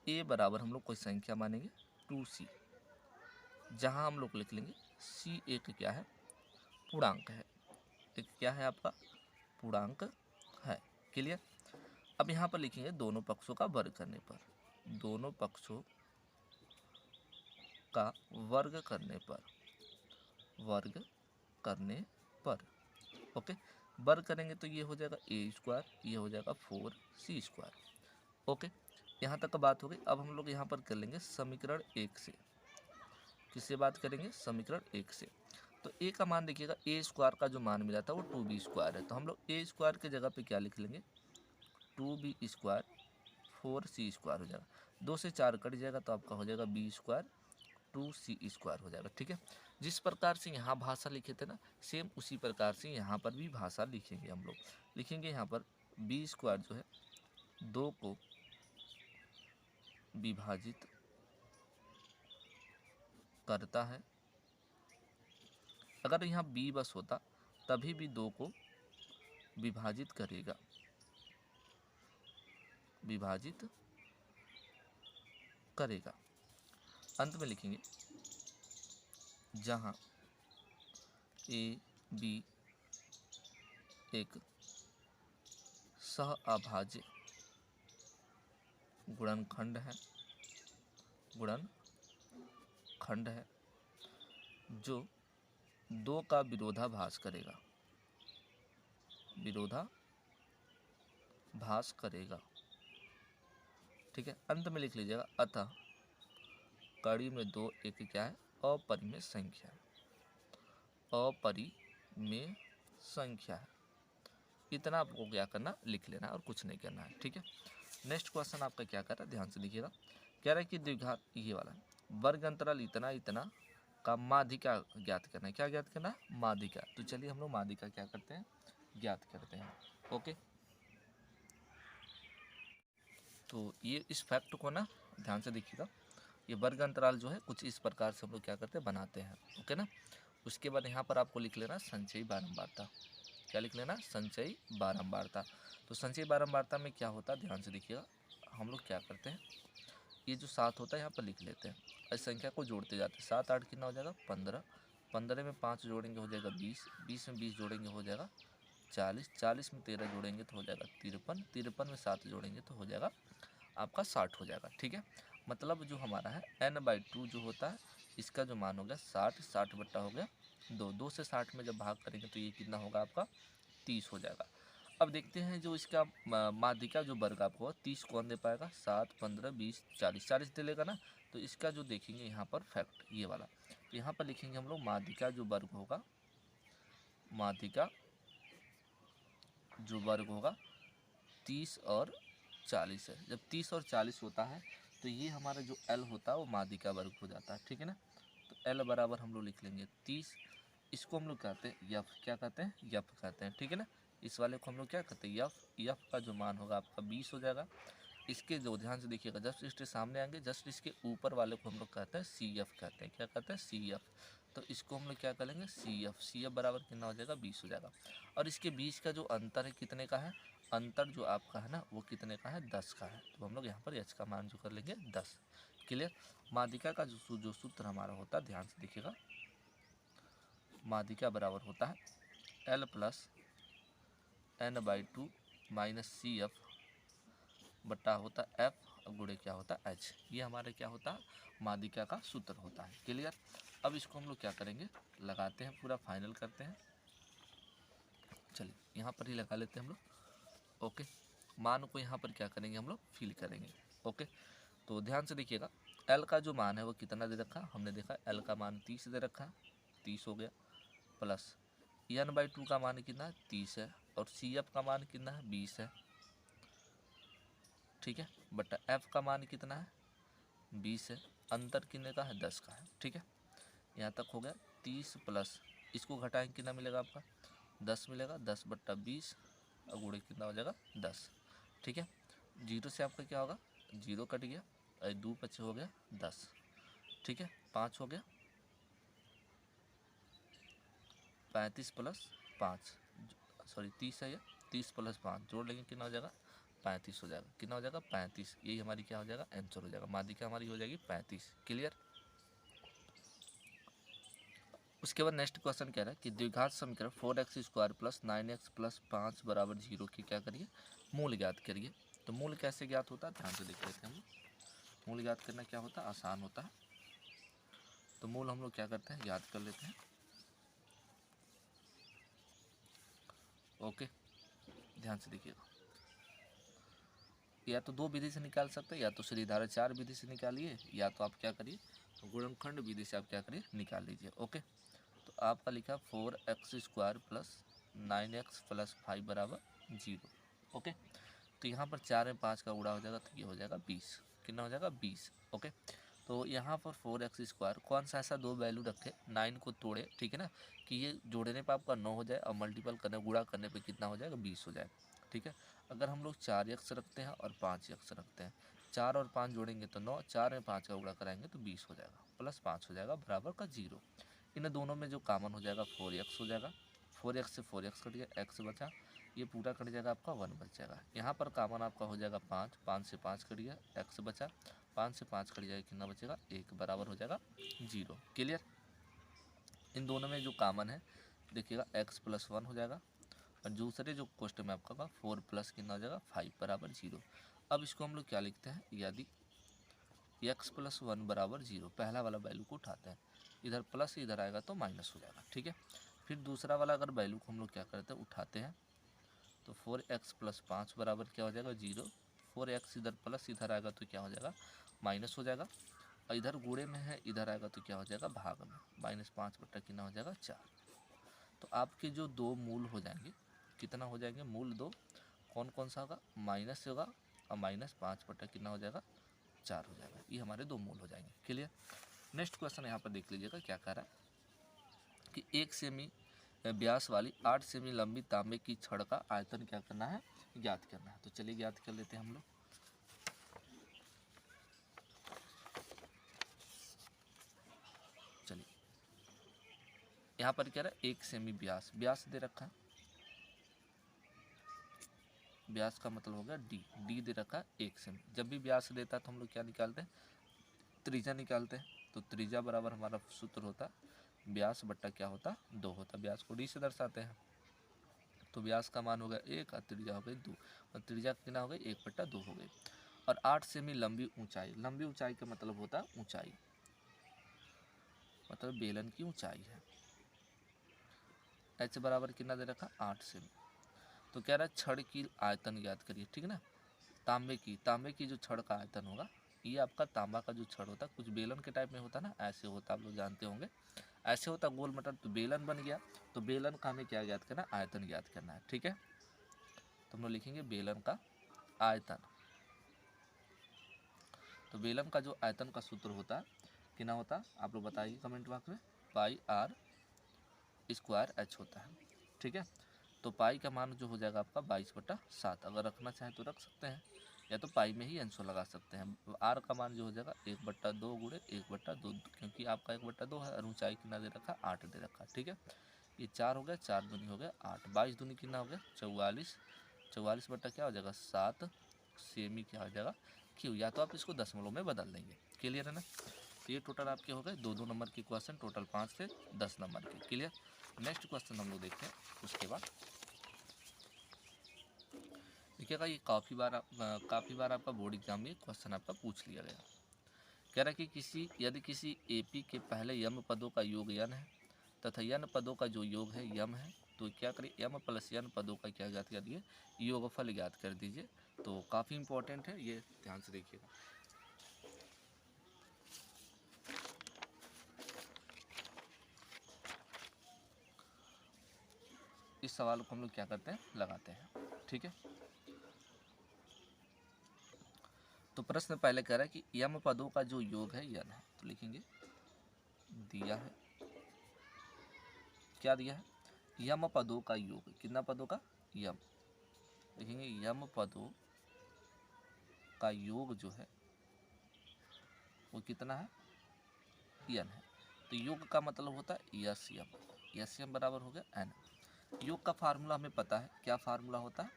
a बराबर हम लोग कोई संख्या मानेंगे 2c, जहाँ हम लोग लिख लेंगे c एक क्या है, पूर्णांक है, एक क्या है आपका पूर्णांक है। क्लियर, अब यहाँ पर लिखेंगे दोनों पक्षों का वर्ग करने पर, दोनों पक्षों का वर्ग करने पर, वर्ग करने पर। ओके, वर्ग करेंगे तो ये हो जाएगा a², ये हो जाएगा 4c²। ओके, यहाँ तक का बात हो गई। अब हम लोग यहाँ पर कर लेंगे समीकरण 1 से, किससे बात करेंगे, समीकरण 1 से। तो a का मान देखिएगा, a² का जो मान मिला था वो 2b² है, तो हम लोग a² के जगह पे क्या लिख लेंगे, 2b² 4c² हो जाएगा, 2 से 4 कट जाएगा तो आपका हो जाएगा b² 2c² हो जाएगा। ठीक है, जिस प्रकार से यहाँ भाषा लिखे थे ना, सेम उसी प्रकार से यहाँ पर भी भाषा लिखेंगे हम लोग। लिखेंगे यहाँ पर b² जो है 2 को विभाजित करता है। अगर यहाँ b बस होता तभी भी 2 को विभाजित करेगा, विभाजित करेगा। अंत में लिखेंगे जहाँ a b एक सहअभाज्य गुणनखंड है, गुणनखंड है जो 2 का विरोधाभास करेगा, विरोधाभास करेगा। ठीक है, अंत में लिख लीजिएगा अतः कड़ी में 2 एक क्या है, अपरिमेय संख्या है, अपरिमेय संख्या है। इतना आपको क्या करना, लिख लेना और कुछ नहीं करना है। ठीक है, नेक्स्ट क्वेश्चन आपका क्या कर रहा है, ध्यान से देखिएगा। कह रहा है कि द्विघात, ये वाला वर्ग अंतराल इतना इतना का माध्यिका ज्ञात करना है। क्या ज्ञात करना है, माध्यिका। तो चलिए हम लोग माध्यिका क्या करते हैं, ज्ञात करते हैं। ओके, तो ये इस फैक्ट को ना ध्यान से देखिएगा। ये वर्ग अंतराल जो है कुछ इस प्रकार से हम लोग क्या करते हैं, बनाते हैं। ओके ना, उसके बाद यहाँ पर आपको लिख लेना संचयी बारंबारता। क्या लिख लेना, संचयी बारंबारता। तो संचयी बारंबारता में क्या होता है, ध्यान से देखिएगा। हम लोग क्या करते हैं, ये जो 7 होता है यहाँ पर लिख लेते हैं, इस संख्या को जोड़ते जाते हैं। 7 8 कितना हो जाएगा, 15। 15 में 5 जोड़ेंगे हो जाएगा 20। 20 में 20 जोड़ेंगे हो जाएगा 40। 40 में 13 जोड़ेंगे तो हो जाएगा 53। 53 में 7 जोड़ेंगे तो हो जाएगा आपका 60 हो जाएगा। ठीक है, मतलब जो हमारा है n/2 जो होता है, इसका जो मान हो गया 60। 60 बट्टा हो गया 2। 2 से 60 में जब भाग करेंगे तो ये कितना होगा आपका, 30 हो जाएगा। अब देखते हैं जो इसका माध्यिका जो वर्ग आपको होगा, 30 कौन दे पाएगा, 7 15 20 40, 40 दे लेगा ना। तो इसका जो देखेंगे यहाँ पर फैक्ट ये वाला, तो यहाँ पर लिखेंगे हम लोग माध्यिका जो वर्ग होगा, माध्यिका जो वर्ग होगा 30 और 40 है। जब 30 और 40 होता है तो ये हमारा जो L होता है वो माध्यिका वर्ग हो जाता है। ठीक है ना, तो L बराबर हम लोग लिख लेंगे 30। इसको हम लोग कहते हैं यफ, क्या कहते हैं, यफ कहते हैं। ठीक है ना, इस वाले को हम लोग क्या कहते हैं, यफ। यफ का जो मान होगा आपका 20 हो जाएगा। इसके जो ध्यान से देखिएगा, जस्ट इसके सामने आएंगे, जस्ट इसके ऊपर वाले को हम लोग कहते हैं CF कहते हैं। क्या कहते हैं, CF। तो इसको हम लोग क्या करेंगे, CF। CF बराबर कितना हो जाएगा, 20 हो जाएगा। और इसके बीच का जो अंतर है कितने का है, अंतर जो आपका है ना वो कितने का है, 10 का है। तो हम लोग यहाँ पर h का मान जो कर लेंगे 10। क्लियर। माध्यिका का जो सूत्र हमारा होता है, ध्यान से देखिएगा, माध्यिका बराबर होता है L + n/2 - CF बट्टा होता है F गुणे क्या होता है H। ये हमारे क्या होता है, माध्यिका का सूत्र होता है। क्लियर। अब इसको हम लोग क्या करेंगे, लगाते हैं, पूरा फाइनल करते हैं। चलिए यहाँ पर ही लगा लेते हैं हम लोग। ओके, मान को यहाँ पर क्या करेंगे, हम लोग फिल करेंगे। ओके, तो ध्यान से देखिएगा, L का जो मान है वो कितना दे रखा, हमने देखा L का मान 30 दे रखा है, 30 हो गया, प्लस n/2 का मान कितना है, 30 है, और CF का मान कितना है, 20 है। ठीक है, बट F का मान कितना है, 20 है, अंतर कितने का है, 10 का है। ठीक है, यहाँ तक हो गया। 30 प्लस इसको घटाएंगे कितना मिलेगा आपका, 10 मिलेगा। 10/20 और गुणे कितना हो जाएगा, 10। ठीक है, 0 से आपका क्या होगा, 0 कट गया, और 2 बचे हो गया 10। ठीक है, 5 हो गया, 35 + 5, सॉरी 30 है ये, 30 + 5 जोड़ लेंगे कितना हो जाएगा, 35 हो जाएगा। कितना हो जाएगा, 35। यही हमारी क्या हो जाएगा, आंसर हो जाएगा, माध्यिका हमारी हो जाएगी 35। क्लियर। उसके बाद नेक्स्ट क्वेश्चन कह रहा है कि द्विघात समीकरण 4x² + 9x + 5 = 0 की क्या करिए, मूल ज्ञात करिए। तो मूल कैसे ज्ञात होता है, ध्यान से देख लेते हैं हम। मूल ज्ञात करना क्या होता है, आसान होता है। तो मूल हम लोग क्या करते हैं, याद कर लेते हैं। ओके, ध्यान से देखिएगा, या तो 2 विधि से निकाल सकते हैं, या तो सीधाधारा 4 विधि से निकालिए, या तो आप क्या करिए, गुणनखंड विधि से आप क्या करिए, निकाल लीजिए। ओके, तो आपका लिखा 4x² + 9x + 5 = 0। ओके, तो यहाँ पर 4 में 5 का गुणा हो जाएगा तो ये हो जाएगा 20। कितना हो जाएगा, 20। ओके, तो यहाँ पर 4x² कौन सा ऐसा दो वैल्यू रखे 9 को तोड़े, ठीक है ना, कि ये जोड़ने पे आपका 9 हो जाए और मल्टीपल करने गुणा करने पे कितना हो जाएगा 20 हो जाए, ठीक है। अगर हम लोग 4x रखते हैं और 5x रखते हैं, 4 और 5 जोड़ेंगे तो 9, 4 में 5 का गुणा कराएंगे तो 20 हो जाएगा, प्लस 5 हो जाएगा बराबर का 0। इन दोनों में जो कॉमन हो जाएगा 4x हो जाएगा, 4x से 4x कट गया, x बचा, ये पूरा कट जाएगा आपका 1 बच जाएगा। यहाँ पर कॉमन आपका हो जाएगा 5, 5 से 5 कट गया, x बचा, 5 से 5 कट जाएगा, कितना बचेगा 1 बराबर हो जाएगा 0। क्लियर। इन दोनों में जो कॉमन है देखिएगा x + 1 हो जाएगा, और दूसरे जो क्वेश्चन में आपका 4 प्लस कितना हो जाएगा 5 बराबर 0। अब इसको हम लोग क्या लिखते हैं, यदि x + 1 बराबर 0, पहला वाला वैल्यू को उठाते हैं, इधर प्लस इधर आएगा तो माइनस हो जाएगा, ठीक है। फिर दूसरा वाला अगर वैल्यू को हम लोग क्या करते हैं उठाते हैं, तो 4x + 5 बराबर क्या हो जाएगा 0, 4x इधर प्लस इधर आएगा तो क्या हो जाएगा माइनस हो जाएगा, और इधर गुणे में है इधर आएगा तो क्या हो जाएगा भाग में, -5 बटा कितना हो जाएगा 4। तो आपके जो दो मूल हो जाएंगे कितना हो जाएंगे, मूल दो कौन कौन सा होगा, माइनस से होगा, और -5 बटा कितना हो जाएगा 4 हो जाएगा, ये हमारे दो मूल हो जाएंगे। क्लियर। नेक्स्ट क्वेश्चन यहाँ पर देख लीजिएगा क्या कह रहा है कि 1 सेमी व्यास वाली 8 सेमी लंबी तांबे की छड़ का आयतन क्या करना है, ज्ञात करना है। तो चलिए ज्ञात कर लेते हैं हम लोग। चलिए यहाँ पर क्या रहा है 1 सेमी व्यास, व्यास दे रखा है, व्यास का मतलब हो गया डी दे रखा है 1 सेमी। जब भी व्यास देता है तो हम लोग क्या निकालते हैं, त्रिज्या निकालते हैं। तो त्रिज्या बराबर हमारा सूत्र होता है व्यास बट्टा क्या होता है 2 होता है, व्यास को डी से दर्शाते हैं। तो व्यास का मान हो गया 1 और त्रिज्या हो गई 2, और त्रिज्या कितना हो गई 1/2 हो गई। और 8 सेमी लंबी ऊंचाई, लंबी ऊंचाई का मतलब होता है ऊंचाई, मतलब बेलन की ऊंचाई है। h बराबर कितना दे रखा 8 सेमी। तो कह रहा है छड़ की आयतन ज्ञात करिए, ठीक है ना। तांबे की जो छड़ का आयतन होगा, ये आपका तांबा का जो छड़ होता है कुछ बेलन के टाइप में होता है ना, ऐसे होता आप लोग जानते होंगे, ऐसे होता गोल मटर, तो बेलन बन गया। तो बेलन का हमें क्या ज्ञात करना है, आयतन ज्ञात करना है, ठीक है। तो हम लोग लिखेंगे बेलन का आयतन। तो बेलन का जो आयतन का सूत्र होता है कितना होता है आप लोग बताइए कमेंट बॉक्स में, πr² होता है, ठीक है। तो पाई का मान जो हो जाएगा आपका 22/7, अगर रखना चाहें तो रख सकते हैं, या तो पाई में ही आंसर लगा सकते हैं। आर का मान जो हो जाएगा 1/2 गुणे 1/2, क्योंकि आपका 1/2 है और ऊंचाई कितना दे रखा 8 दे रखा, ठीक है। ये 4 हो गया, 4 दूनी हो गया 8, 22 दूनी कितना हो गया 44, 44 बट्टा क्या हो जाएगा 7 सेमी क्या हो जाएगा क्यों, या तो आप इसको दशमलव में बदल देंगे। क्लियर है ना। तो ये टोटल आपके हो गए 2-2 नंबर के क्वेश्चन, टोटल 5 से 10 नंबर के। क्लियर। नेक्स्ट क्वेश्चन हम लोग देखते हैं उसके बाद। देखिएगा ये काफ़ी बार आपका बोर्ड एग्जाम में क्वेश्चन आपका पूछ लिया गया। कह रहा है कि यदि किसी एपी के पहले यम पदों का योग यन है तथा यन पदों का जो योग है यम है, तो क्या करें यम प्लस यन पदों का क्या ज्ञात कर दिए, योगफल ज्ञात कर दीजिए। तो काफ़ी इंपॉर्टेंट है, ये ध्यान से देखिएगा। इस सवाल को हम लोग क्या करते हैं लगाते हैं, ठीक है। तो प्रश्न पहले कह रहा है कि यम पदों का जो योग है यन है, तो लिखेंगे दिया है, क्या दिया है यम पदों का योग, कितना पदों का यम, लिखेंगे यम पदों का योग जो है वो कितना है यन है। तो योग का मतलब होता है यस यम बराबर हो गया एन। योग का फार्मूला हमें पता है, क्या फार्मूला होता है,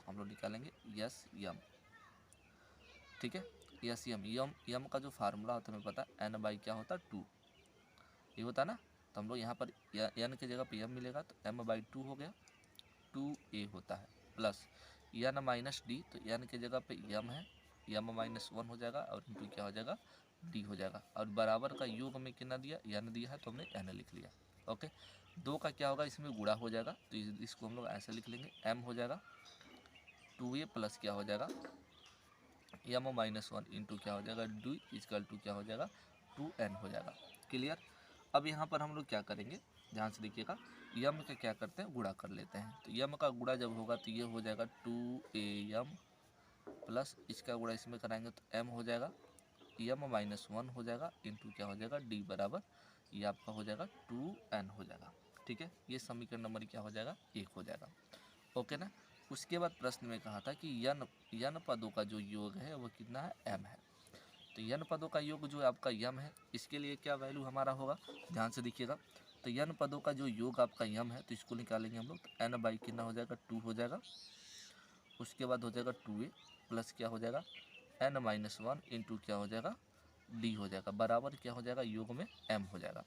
हम लोग निकालेंगे यस यम, ठीक है। यस यम का जो फार्मूला होता है हमें पता है एन बाई क्या होता है 2, ये होता है ना। तो हम लोग यहाँ पर एन की जगह पे यम मिलेगा तो m/2 हो गया, 2a होता है, प्लस एन माइनस डी, तो एन की जगह पे यम है, m-1 हो जाएगा, और इंटू क्या हो जाएगा डी हो जाएगा, और बराबर का योग में कितना दिया एन दिया है तो हमने एन लिख लिया। ओके, 2 का क्या होगा इसमें गुणा हो जाएगा, तो इसको हम लोग ऐसे लिख लेंगे m हो जाएगा 2a प्लस क्या हो जाएगा m-1 इंटू क्या हो जाएगा डी इजकल टू क्या हो जाएगा 2n हो जाएगा। क्लियर। अब यहाँ पर हम लोग क्या करेंगे ध्यान से देखिएगा, यम का क्या करते हैं गुणा कर लेते हैं। तो यम का गुणा जब होगा तो ये हो जाएगा 2am प्लस इसका गुणा इसमें कराएंगे तो m हो जाएगा, एम माइनस वन हो जाएगा इंटू क्या हो जाएगा डी बराबर ये आपका हो जाएगा 2n हो जाएगा। ठीक है, ये समीकरण नंबर क्या हो जाएगा 1 हो जाएगा। ओके ना। उसके बाद प्रश्न में कहा था कि यन पदों का जो योग है वो कितना है m है। तो यन पदों का योग जो आपका यम है इसके लिए क्या वैल्यू हमारा होगा, ध्यान से देखिएगा। तो यन पदों का जो योग आपका यम है तो इसको निकालेंगे हम लोग, तो n बाई कितना हो जाएगा 2 हो जाएगा। उसके बाद हो जाएगा 2a प्लस क्या हो जाएगा n माइनस वन इंटू क्या हो जाएगा d हो जाएगा बराबर क्या हो जाएगा योग में m हो जाएगा।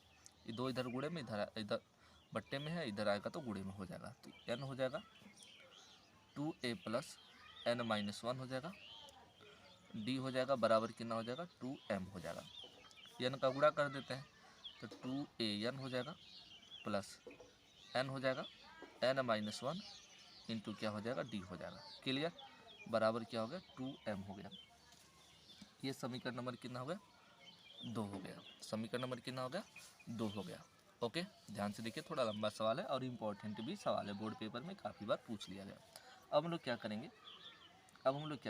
ये दो इधर गुणे में इधर बट्टे में है, इधर आएगा तो गुणे में हो जाएगा। तो n हो जाएगा 2a plus n minus one हो जाएगा, d हो जाएगा बराबर कितना हो जाएगा 2m हो जाएगा। n का गुणा कर देते हैं तो 2an हो जाएगा प्लस n हो जाएगा n माइनस वन इंटू क्या हो जाएगा d हो जाएगा। क्लियर, बराबर क्या हो गया 2m हो गया। ये समीकरण नंबर कितना हो गया 2 हो गया। समीकरण नंबर कितना हो गया 2 हो गया। ओके, ध्यान से देखिए, थोड़ा लंबा सवाल है और इम्पोर्टेंट भी सवाल है, बोर्ड पेपर में काफ़ी बार पूछ लिया गया। अब हम लोग क्या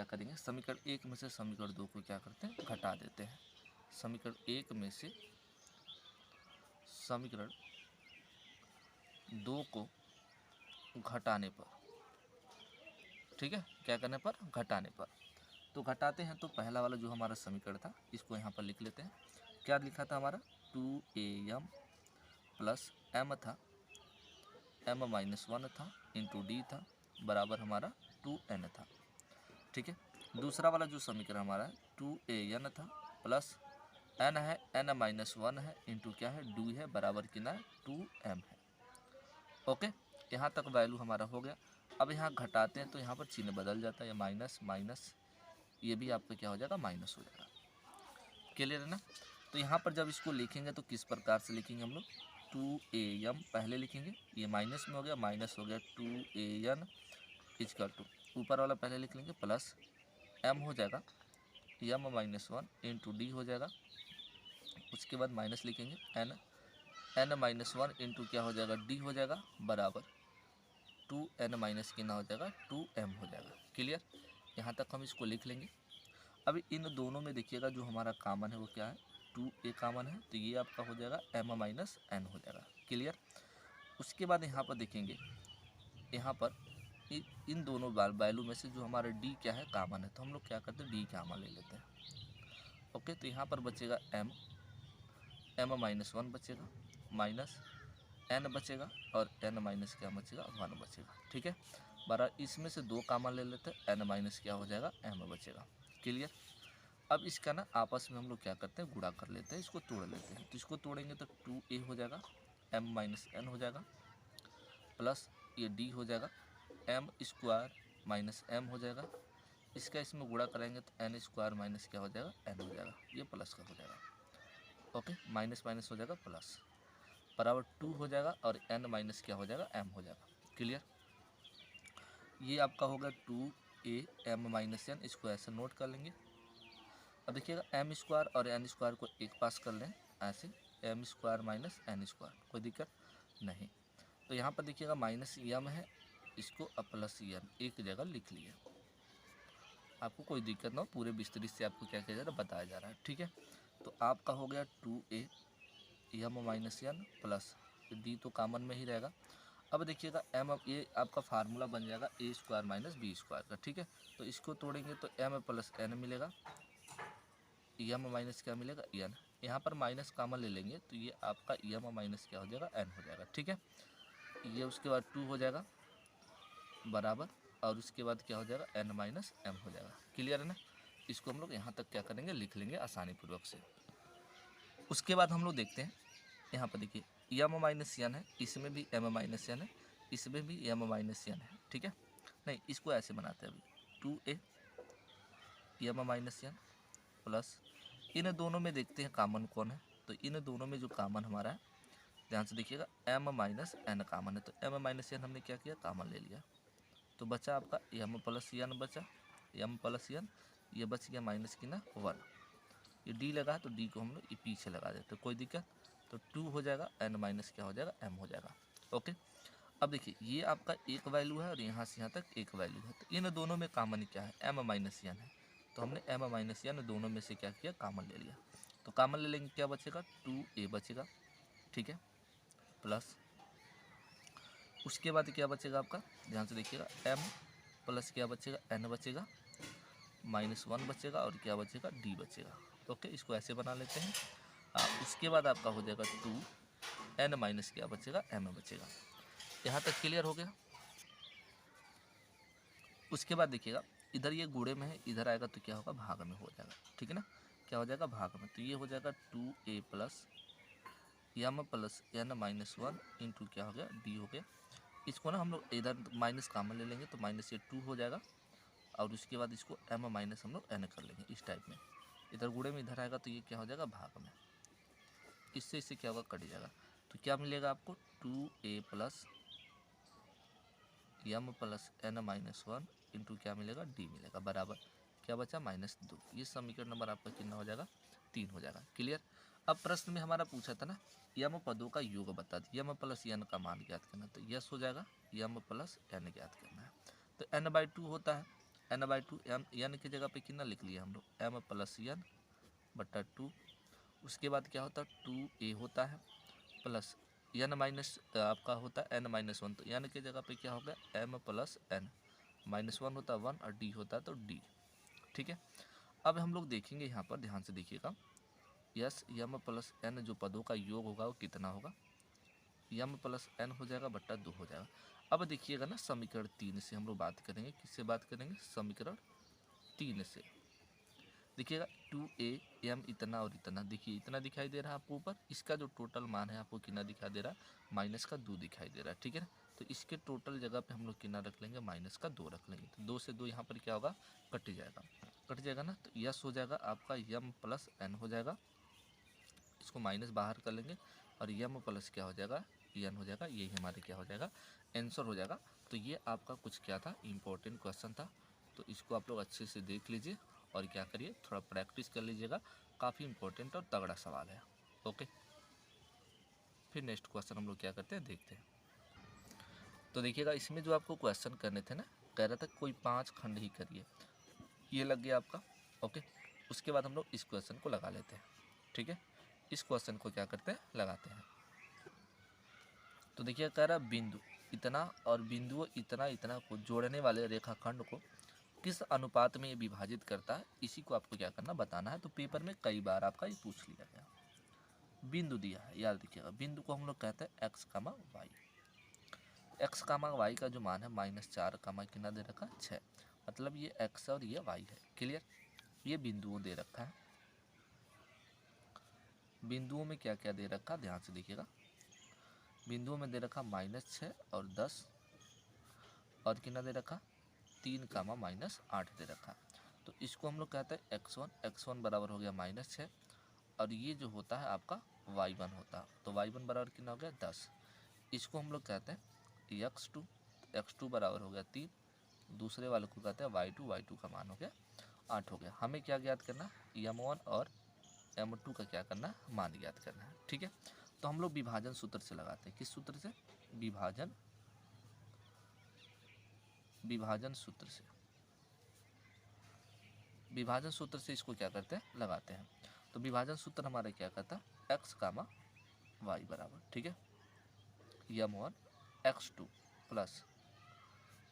करेंगे, समीकरण 1 में से समीकरण 2 को क्या करते हैं घटा देते हैं। समीकरण 1 में से समीकरण 2 को घटाने पर, ठीक है, क्या करने पर घटाने पर, तो घटाते हैं। तो पहला वाला जो हमारा समीकरण था इसको यहाँ पर लिख लेते हैं। क्या लिखा था हमारा 2am प्लस m था, m माइनस वन था इंटू डी था बराबर हमारा 2n था। ठीक है, दूसरा वाला जो समीकरण हमारा है 2an था प्लस n है, n माइनस वन है इंटू क्या है 2 है बराबर कितना है 2m है। ओके, यहाँ तक वैल्यू हमारा हो गया। अब यहाँ घटाते हैं तो यहाँ पर चिन्ह बदल जाता है, माइनस माइनस ये भी आपका क्या हो जाएगा माइनस हो जाएगा। क्लियर है ना। तो यहाँ पर जब इसको लिखेंगे तो किस प्रकार से लिखेंगे हम लोग 2am पहले लिखेंगे, ये माइनस में हो गया, माइनस हो गया 2an इजकल टू ऊपर वाला पहले लिख लेंगे प्लस m हो जाएगा m minus one into D हो जाएगा। उसके बाद माइनस लिखेंगे n माइनस वन इंटू क्या हो जाएगा d हो जाएगा बराबर 2n माइनस कितना हो जाएगा 2m हो जाएगा। क्लियर, यहाँ तक हम इसको लिख लेंगे। अभी इन दोनों में देखिएगा जो हमारा कामन है वो क्या है 2a कामन है, तो ये आपका हो जाएगा m माइनस n हो जाएगा। क्लियर, उसके बाद यहाँ पर देखेंगे, यहाँ पर इन दोनों वैल्यू में से जो हमारा d क्या है कामन है, तो हम लोग क्या करते हैं d कामन ले लेते हैं। ओके, तो यहाँ पर बचेगा m माइनस वन बचेगा माइनस n बचेगा और n माइनस क्या बचेगा 1 बचेगा। ठीक है, बारह इसमें से 2 कामन ले लेते हैं, n माइनस क्या हो जाएगा m बचेगा। क्लियर, अब इसका ना आपस में हम लोग क्या करते हैं गुणा कर लेते हैं, इसको तोड़ लेते हैं। तो इसको तोड़ेंगे तो 2a हो जाएगा m माइनस n हो जाएगा प्लस ये d हो जाएगा m स्क्वायर माइनस m हो जाएगा, इसका इसमें गुणा करेंगे तो n स्क्वायर माइनस क्या हो जाएगा n हो जाएगा, ये प्लस का हो जाएगा। ओके, माइनस माइनस हो जाएगा प्लस बराबर 2 हो जाएगा और n माइनस क्या हो जाएगा m हो जाएगा। क्लियर, ये आपका होगा 2am माइनस n, इसको ऐसे नोट कर लेंगे। अब देखिएगा m स्क्वायर और n स्क्वायर को एक पास कर लें ऐसे, m square minus n square, कोई दिक्कत नहीं। तो यहाँ पर देखिएगा माइनस m है, इसको अब प्लस m एक जगह लिख लिया, आपको कोई दिक्कत ना हो, पूरे विस्तृत से आपको क्या किया जा रहा है बताया जा रहा है। ठीक है, तो आपका हो गया 2a m minus n plus d तो कॉमन में ही रहेगा। अब देखिएगा m, ये आपका फार्मूला बन जाएगा a square minus B square का। ठीक है, तो इसको तोड़ेंगे तो m प्लस n मिलेगा, m माइनस क्या मिलेगा n, यहाँ पर माइनस कॉमन ले लेंगे तो ये आपका m माइनस क्या हो जाएगा n हो जाएगा। ठीक है, ये उसके बाद 2 हो जाएगा बराबर और उसके बाद क्या हो जाएगा n माइनस m हो जाएगा। क्लियर है ना, इसको हम लोग यहाँ तक क्या करेंगे लिख लेंगे आसानी पूर्वक से। उसके बाद हम लोग देखते हैं, यहाँ पर देखिए m माइनस n है, इसमें भी m माइनस n है, इसमें भी m माइनस n है। ठीक है, नहीं इसको ऐसे बनाते हैं अभी 2a m minus n plus इन दोनों में देखते हैं कामन कौन है, तो इन दोनों में जो कामन हमारा है ध्यान से देखिएगा m माइनस n कामन है, तो m माइनस n हमने क्या किया कामन ले लिया, तो बचा आपका m प्लस n बचा, m प्लस n, ये बच गया माइनस की ना 1, ये d लगा तो d को हम लोग पीछे लगा देते, कोई दिक्कत, तो 2 हो जाएगा n माइनस क्या हो जाएगा m हो जाएगा। ओके, अब देखिए ये आपका एक वैल्यू है और यहाँ से यहाँ तक एक वैल्यू है, तो इन दोनों में कामन क्या है m माइनस n है, तो हमने m माइनस n दोनों में से क्या किया, कॉमन ले लिया। तो कॉमन ले लेंगे, क्या बचेगा, 2a बचेगा, ठीक है, प्लस उसके बाद क्या बचेगा आपका, ध्यान से देखिएगा, m प्लस क्या बचेगा, n बचेगा, -1 बचेगा और क्या बचेगा, d बचेगा। ओके, इसको ऐसे बना लेते हैं। उसके बाद आपका हो जाएगा 2n माइनस क्या बचेगा, m बचेगा। यहाँ तक क्लियर हो गया। उसके बाद देखिएगा, इधर ये गुणे में है, इधर आएगा तो क्या होगा, भाग में हो जाएगा, ठीक है ना, क्या हो जाएगा, भाग में। तो ये हो जाएगा 2a plus m plus n minus 1 into क्या हो गया, d हो गया। इसको ना हम लोग इधर माइनस कॉमन ले लेंगे तो माइनस ये 2 हो जाएगा, और उसके बाद इसको m माइनस हम लोग n कर लेंगे इस टाइप में। इधर गुणे में इधर आएगा तो ये क्या हो जाएगा, भाग में। इससे क्या होगा, कट जाएगा। तो क्या मिलेगा आपको, 2a plus m plus n minus 1 into क्या मिलेगा, d मिलेगा, बराबर क्या बचा, -2। ये समीकरण नंबर आपका कितना हो जाएगा, 3 हो जाएगा। क्लियर। अब प्रश्न में हमारा पूछा था ना, यम पदों का योग बता दी, यम प्लस n का मान ज्ञात करना, तो यस हो जाएगा, यम प्लस n ज्ञात करना है। तो n/2 होता है, n/2 n की जगह पे कितना लिख लिया हम लोग, m प्लस n बटा 2। उसके बाद क्या होता है, 2a होता है प्लस n माइनस आपका होता है n-1, तो n की जगह पे क्या होगा, m प्लस n, -1 होता है 1 और d होता है तो d, ठीक है। अब हम लोग देखेंगे यहाँ पर, ध्यान से देखिएगा, यस m प्लस n जो पदों का योग होगा वो कितना होगा, m प्लस n हो जाएगा बट्टा 2 हो जाएगा। अब देखिएगा ना, समीकरण 3 से हम लोग बात करेंगे, किससे बात करेंगे, समीकरण 3 से। देखिएगा 2am इतना और इतना, देखिए इतना दिखाई दे रहा है आपको ऊपर, इसका जो टोटल मान है आपको कितना दिखाई दे रहा है, -2 दिखाई दे रहा है, ठीक है ना। तो इसके टोटल जगह पे हम लोग कितना रख लेंगे, -2 रख लेंगे। तो 2 से 2 यहाँ पर क्या होगा, कट जाएगा ना। तो यस हो जाएगा आपका m प्लस n हो जाएगा, इसको माइनस बाहर कर लेंगे, और m प्लस क्या हो जाएगा, n हो जाएगा। यही हमारे क्या हो जाएगा, आंसर हो जाएगा। तो ये आपका कुछ क्या था, इम्पोर्टेंट क्वेश्चन था। तो इसको आप लोग अच्छे से देख लीजिए और क्या करिए, थोड़ा प्रैक्टिस कर लीजिएगा, काफ़ी इंपॉर्टेंट और तगड़ा सवाल है। ओके, फिर नेक्स्ट क्वेश्चन हम लोग क्या करते हैं, देखते हैं। तो देखिएगा, इसमें जो आपको क्वेश्चन करने थे ना, कह रहा था कोई 5 खंड ही करिए, ये लग गया आपका। ओके, उसके बाद हम लोग इस क्वेश्चन को लगा लेते हैं, ठीक है। इस क्वेश्चन को क्या करते हैं, लगाते हैं। तो देखिए, कह रहा बिंदु इतना और बिंदु इतना इतना को जोड़ने वाले रेखाखंड को किस अनुपात में ये विभाजित करता है, इसी को आपको क्या करना, बताना है। तो पेपर में कई बार आपका ये पूछ लिया गया। बिंदु दिया है, याद रखिएगा, बिंदु को हम लोग कहते हैं x, y। x, y का जो मान है -4, कितना दे रखा, 6, मतलब ये x और ये y है। क्लियर। ये बिंदुओं दे रखा है, बिंदुओं में क्या क्या दे रखा, ध्यान से देखिएगा। बिंदुओं में दे रखा -6 और 10, और कितना दे रखा, 3, -8 दे रखा। तो इसको हम लोग कहते हैं x1 बराबर हो गया -6, और ये जो होता है आपका y1 होता है। तो y1 बराबर कितना हो गया, 10। इसको हम लोग कहते हैं x2 बराबर हो गया 3। दूसरे वाले को कहते हैं y2 का मान हो गया 8 हो गया। हमें क्या ज्ञात करना, m1 और m2 का क्या करना, मान ज्ञात करना है, ठीक है। तो हम लोग विभाजन सूत्र से लगाते हैं, किस सूत्र से, विभाजन सूत्र से। विभाजन सूत्र से इसको क्या करते हैं, लगाते हैं। तो विभाजन सूत्र हमारा क्या कहता है, x, y बराबर, ठीक है, m1 x2 plus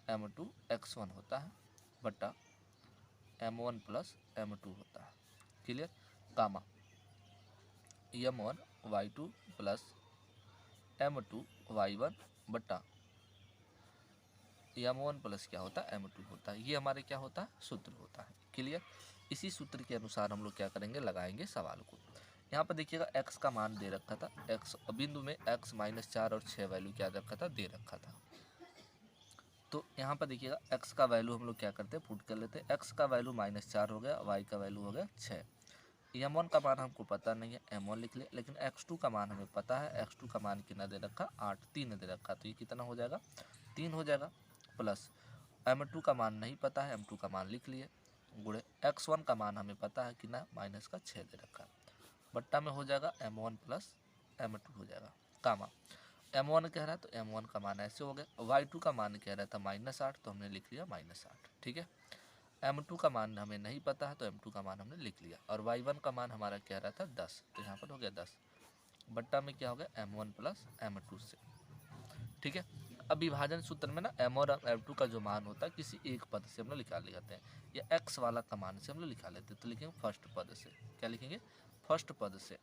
m2 x1 होता है बटा m1 प्लस m2 होता है। क्लियर। कामा m1 y2 plus m2 y1 बटा m1 प्लस क्या होता है, m2 होता है। ये हमारे क्या होता है, सूत्र होता है। क्लियर। इसी सूत्र के अनुसार हम लोग क्या करेंगे, लगाएंगे सवाल को। यहाँ पर देखिएगा x का मान दे रखा था, x बिंदु में x -4 और 6 वैल्यू क्या रखा था, दे रखा था। तो यहाँ पर देखिएगा x का वैल्यू हम लोग क्या करते हैं, पुट कर लेते हैं। x का वैल्यू -4 हो गया, y का वैल्यू हो गया 6। m1 का मान हमको पता नहीं है, m1 लिख लिया, लेकिन x2 का मान हमें पता है। x2 का मान कितना दे रखा, 8, 3 दे रखा, तो ये कितना हो जाएगा, 3 हो जाएगा। प्लस m2 का मान नहीं पता है, m2 का मान लिख लिए, गुणे x1 का मान हमें पता है कितना, -6 दे रखा, बट्टा में हो जाएगा m1 प्लस m2 हो जाएगा। कामा m1 कह रहा है तो m1 का मान ऐसे हो गया, y2 का मान कह रहा था -8, तो हमने लिख लिया -8, ठीक है। m2 का मान हमें नहीं पता है तो m2 का मान हमने लिख लिया, और y1 का मान हमारा क्या रहा था 10, तो यहाँ पर हो गया 10 बट्टा में क्या हो गया m1 प्लस m2 से। ठीक है, अब विभाजन सूत्र में ना m और m2 का जो मान होता है किसी एक पद से हम लोग निकाल लेते हैं, या x वाला का मान से हम लोग निकाल लेते हैं, तो लिखेंगे फर्स्ट पद से। क्या लिखेंगे? फर्स्ट पद से।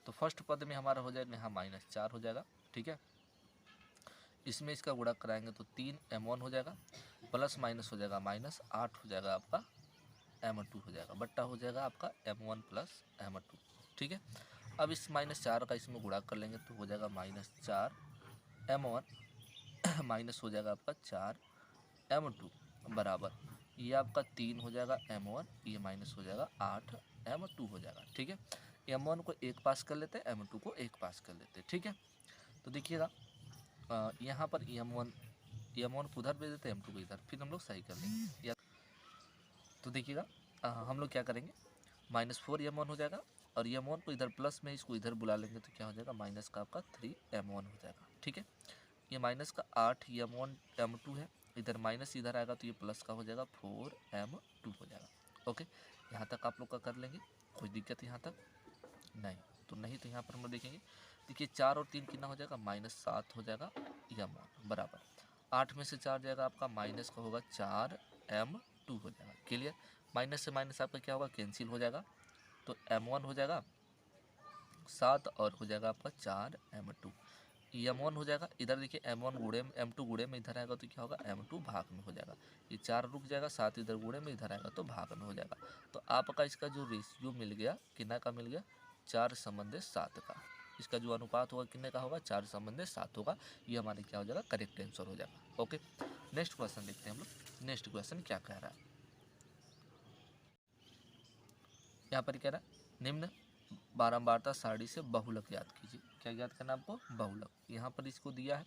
तो फर्स्ट पद में हमारा हो जाएगा यहाँ -4 हो जाएगा। ठीक है, इसमें इसका गुणा कराएंगे तो 3m1 हो जाएगा, प्लस माइनस हो जाएगा -8 हो जाएगा आपका m2 हो जाएगा, बट्टा हो जाएगा आपका m1 प्लस m2। ठीक है, अब इस -4 का इसमें गुणा कर लेंगे तो हो जाएगा -4m1 माइनस हो जाएगा आपका 4m2 बराबर ये आपका 3 हो जाएगा m1, ये माइनस हो जाएगा 8m2 हो जाएगा। ठीक है, m1 को एक पास कर लेते हैं, m2 को एक पास कर लेते हैं। ठीक है, तो देखिएगा यहाँ पर m1 को उधर भेज देते हैं, m2 को इधर, फिर हम लोग सही कर लेंगे। या तो देखिएगा हम लोग क्या करेंगे, -4m1 हो जाएगा, और m1 को इधर प्लस में इसको इधर बुला लेंगे तो क्या हो जाएगा माइनस का आपका 3m1 हो जाएगा। ठीक है, ये माइनस का 8m1 m2 है, इधर माइनस इधर आएगा तो ये प्लस का हो जाएगा 4m2 हो जाएगा। ओके, यहाँ तक आप लोग का कर लेंगे, कोई दिक्कत यहाँ तक नहीं? तो नहीं तो यहाँ पर हम लोग देखेंगे, देखिए 4 और 3 कितना हो जाएगा -7 हो जाएगा m1 बराबर 8 में से 4 जाएगा आपका माइनस का होगा 4m2 हो जाएगा। क्लियर? माइनस से माइनस आपका क्या होगा कैंसिल हो जाएगा, तो m1 हो जाएगा 7 और हो जाएगा आपका 4m2, m1 हो जाएगा इधर देखिए m1 गुड़े में m2 गुड़े में इधर आएगा तो क्या होगा m2 भाग में हो जाएगा, ये 4 रुक जाएगा, 7 इधर गुड़े में इधर आएगा तो भाग में हो जाएगा। तो आपका इसका जो रेशियो मिल गया कितना का मिल गया 4:7 का, इसका जो अनुपात होगा कितने का होगा 4:7 होगा। ये हमारे क्या हो जाएगा करेक्ट आंसर हो जाएगा। ओके, नेक्स्ट क्वेश्चन देखते हैं हम लोग। नेक्स्ट क्वेश्चन क्या कह रहा है, यहाँ पर कह रहा है निम्न बारंबारता सारणी से बहुलक याद कीजिए। क्या याद करना है आपको? बहुलक। यहाँ पर इसको दिया है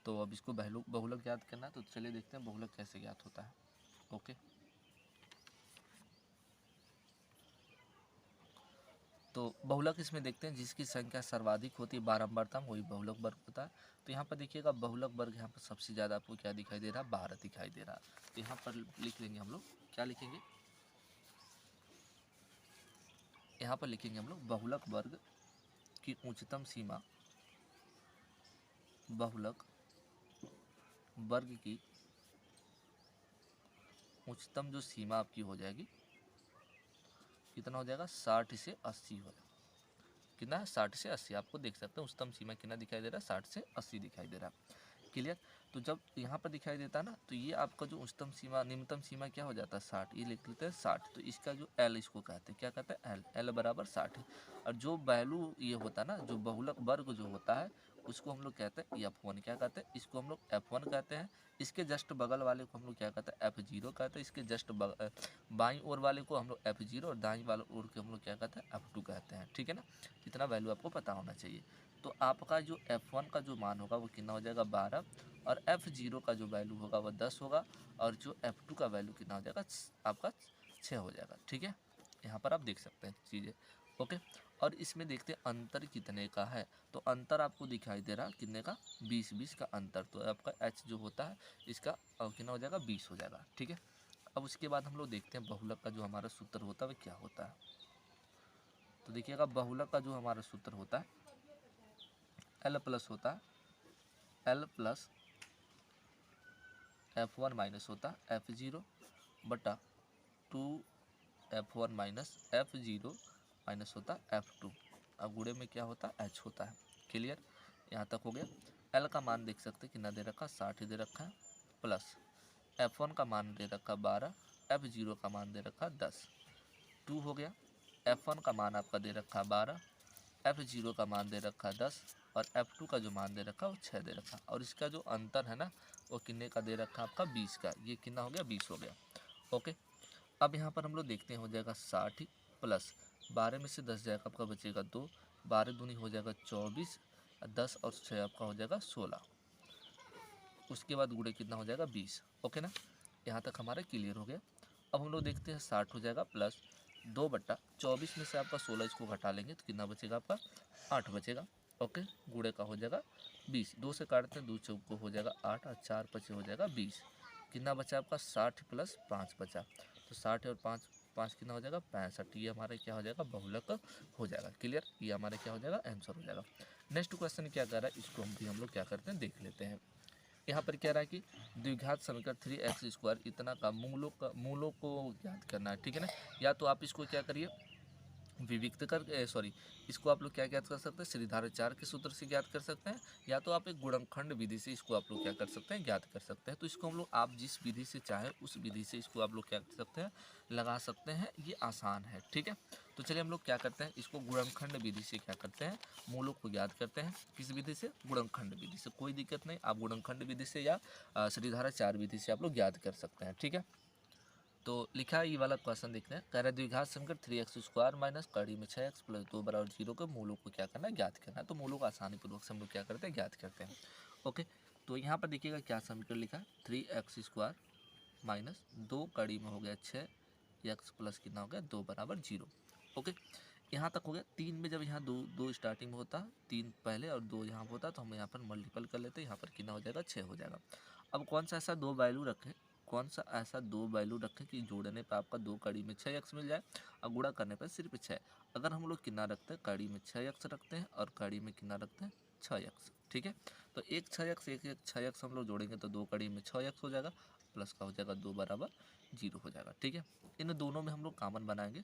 तो अब इसको बहुलक याद करना है, तो चलिए देखते हैं बहुलक कैसे याद होता है। ओके, तो बहुलक इसमें देखते हैं जिसकी संख्या सर्वाधिक होती है बारंबारता में वही बहुलक वर्ग होता है। तो यहाँ पर देखिएगा बहुलक वर्ग यहाँ पर सबसे ज़्यादा आपको क्या दिखाई दे रहा है 12 दिखाई दे रहा है। तो यहाँ पर लिख लेंगे हम लोग, क्या लिखेंगे यहाँ पर लिखेंगे हम लोग बहुलक वर्ग की उच्चतम सीमा, बहुलक वर्ग की उच्चतम जो सीमा आपकी हो जाएगी कितना हो जाएगा 60 से 80 हो जाएगा। कितना है 60 से 80, आपको देख सकते हैं उच्चतम सीमा कितना दिखाई दे रहा है 60 से 80 दिखाई दे रहा है। क्लियर? तो जब यहाँ पर दिखाई देता है ना तो ये आपका जो उच्चतम सीमा निम्नतम सीमा क्या हो जाता है 60, ये लिख लेते हैं 60। तो इसका जो एल इसको कहते हैं, क्या कहते हैं एल, एल बराबर 60 है। और जो वैल्यू ये होता है ना जो बहुलक वर्ग जो होता है उसको हम लोग कहते हैं F1। क्या कहते हैं इसको हम लोग F1 कहते हैं। इसके जस्ट बगल वाले को हम लोग क्या कहते हैं F0 कहते हैं। इसके जस्ट बाईं ओर वाले को हम लोग F0 और दाईं वाले ओर के हम लोग क्या कहते हैं F2 कहते हैं। ठीक है ना, इतना वैल्यू आपको पता होना चाहिए। तो आपका जो F1 का जो मान होगा वो कितना हो जाएगा 12, और F0 का जो वैल्यू होगा वो 10 होगा, और जो F2 का वैल्यू कितना हो जाएगा आपका 6 हो जाएगा। ठीक है, यहाँ पर आप देख सकते हैं चीज़ें। ओके, और इसमें देखते हैं अंतर कितने का है। तो अंतर आपको दिखाई दे रहा कितने का 20 का अंतर। तो आपका H जो होता है इसका कितना हो जाएगा 20 हो जाएगा। ठीक है, अब उसके बाद हम लोग देखते हैं बहुलक का जो हमारा सूत्र होता है वह क्या होता है। तो देखिएगा बहुलक का जो हमारा सूत्र होता है L प्लस होता है, L प्लस F1 माइनस होता है F0 बटा 2F1 माइनस F0 माइनस होता है F2। अब गुणे में क्या होता है H होता है। क्लियर? यहाँ तक हो गया। L का मान देख सकते हैं कितना दे रखा 60 दे रखा है, प्लस F1 का मान दे रखा 12, F0 का मान दे रखा 10, 2 हो गया। F1 का मान आपका दे रखा 12, F0 का मान दे रखा 10, और F2 का जो मान दे रखा वो 6 दे रखा, और इसका जो अंतर है ना वो कितने का दे रखा आपका 20 का। ये कितना हो गया 20 हो गया। ओके, अब यहाँ पर हम लोग देखते हैं हो जाएगा 60 प्लस 12 में से 10 जाएगा आपका बचेगा 2, 12 दूनी हो जाएगा 24, 10 और 6 आपका हो जाएगा 16, उसके बाद गुणे कितना हो जाएगा 20। ओके ना, यहाँ तक हमारा क्लियर हो गया। अब हम लोग देखते हैं 60 हो जाएगा प्लस 2/24 में से आपका 16 इसको घटा लेंगे तो कितना बचेगा आपका 8 बचेगा। ओके, गुणे का हो जाएगा 20, 2 से काटते हैं 2 चौक को हो जाएगा 8 और 4 5 हो जाएगा 20, कितना बचा आपका 60 प्लस 5 बचा। तो 60 और 5 5 कितना हो जाएगा 65, ये हमारे क्या हो जाएगा बहुलक हो जाएगा। क्लियर, ये हमारे क्या हो जाएगा आंसर हो जाएगा। नेक्स्ट क्वेश्चन क्या कर रहा है, इसको हम लोग क्या करते हैं देख लेते हैं। यहाँ पर क्या रहा है कि द्विघात समीकरण 3x² इतना का मूलों को याद करना है, ठीक है ना। या तो आप इसको क्या करिए विविक्त कर सॉरी इसको आप लोग क्या ज्ञात कर सकते हैं, श्रीधाराचार्य के सूत्र से ज्ञात कर सकते हैं, या तो आप एक गुणनखंड विधि से इसको आप लोग क्या कर सकते हैं ज्ञात कर सकते हैं। तो इसको हम लोग आप जिस विधि से चाहे उस विधि से इसको आप लोग क्या कर सकते हैं लगा सकते हैं, ये आसान है, ठीक है। तो चलिए हम लोग क्या करते हैं, इसको गुणनखंड विधि से क्या करते हैं मूलों को याद करते हैं। किस विधि से, गुणनखंड विधि से, कोई दिक्कत नहीं, आप गुणनखंड विधि से या श्रीधाराचार्य विधि से आप लोग याद कर सकते हैं, ठीक है। तो लिखा है ये वाला क्वेश्चन देखते हैं, कह रहा है द्विघात समीकरण 3x² माइनस कड़ी में 6x प्लस 2 बराबर 0 के मूलों को क्या करना है ज्ञात करना है। तो मूलों को आसानी पूर्वक से हम लोग क्या करते हैं ज्ञात करते हैं। ओके, तो यहाँ पर देखिएगा क्या समीकरण लिखा है, 3x² माइनस 2 कड़ी में हो गया 6x प्लस कितना हो गया 2 बराबर 0। ओके, यहाँ तक हो गया। 3 में जब यहाँ दो स्टार्टिंग में होता, 3 पहले और 2 यहाँ होता, तो हम यहाँ पर मल्टीपल कर लेते हैं, यहाँ पर कितना हो जाएगा 6 हो जाएगा। अब कौन सा ऐसा दो वैल्यू रखें, कौन सा ऐसा दो वैल्यू रखें कि जोड़ने पर आपका 2 कड़ी में 6x मिल जाए और गुणा करने पर सिर्फ 6। अगर हम लोग कितना रखते हैं, कड़ी में 6x रखते हैं और कड़ी में कितना रखते हैं 6x, ठीक है। तो एक 6x एक 6x हम लोग जोड़ेंगे तो 2 कड़ी में 6x हो जाएगा, प्लस का हो जाएगा 2 बराबर 0 हो जाएगा, ठीक है। इन दोनों में हम लोग कॉमन बनाएंगे,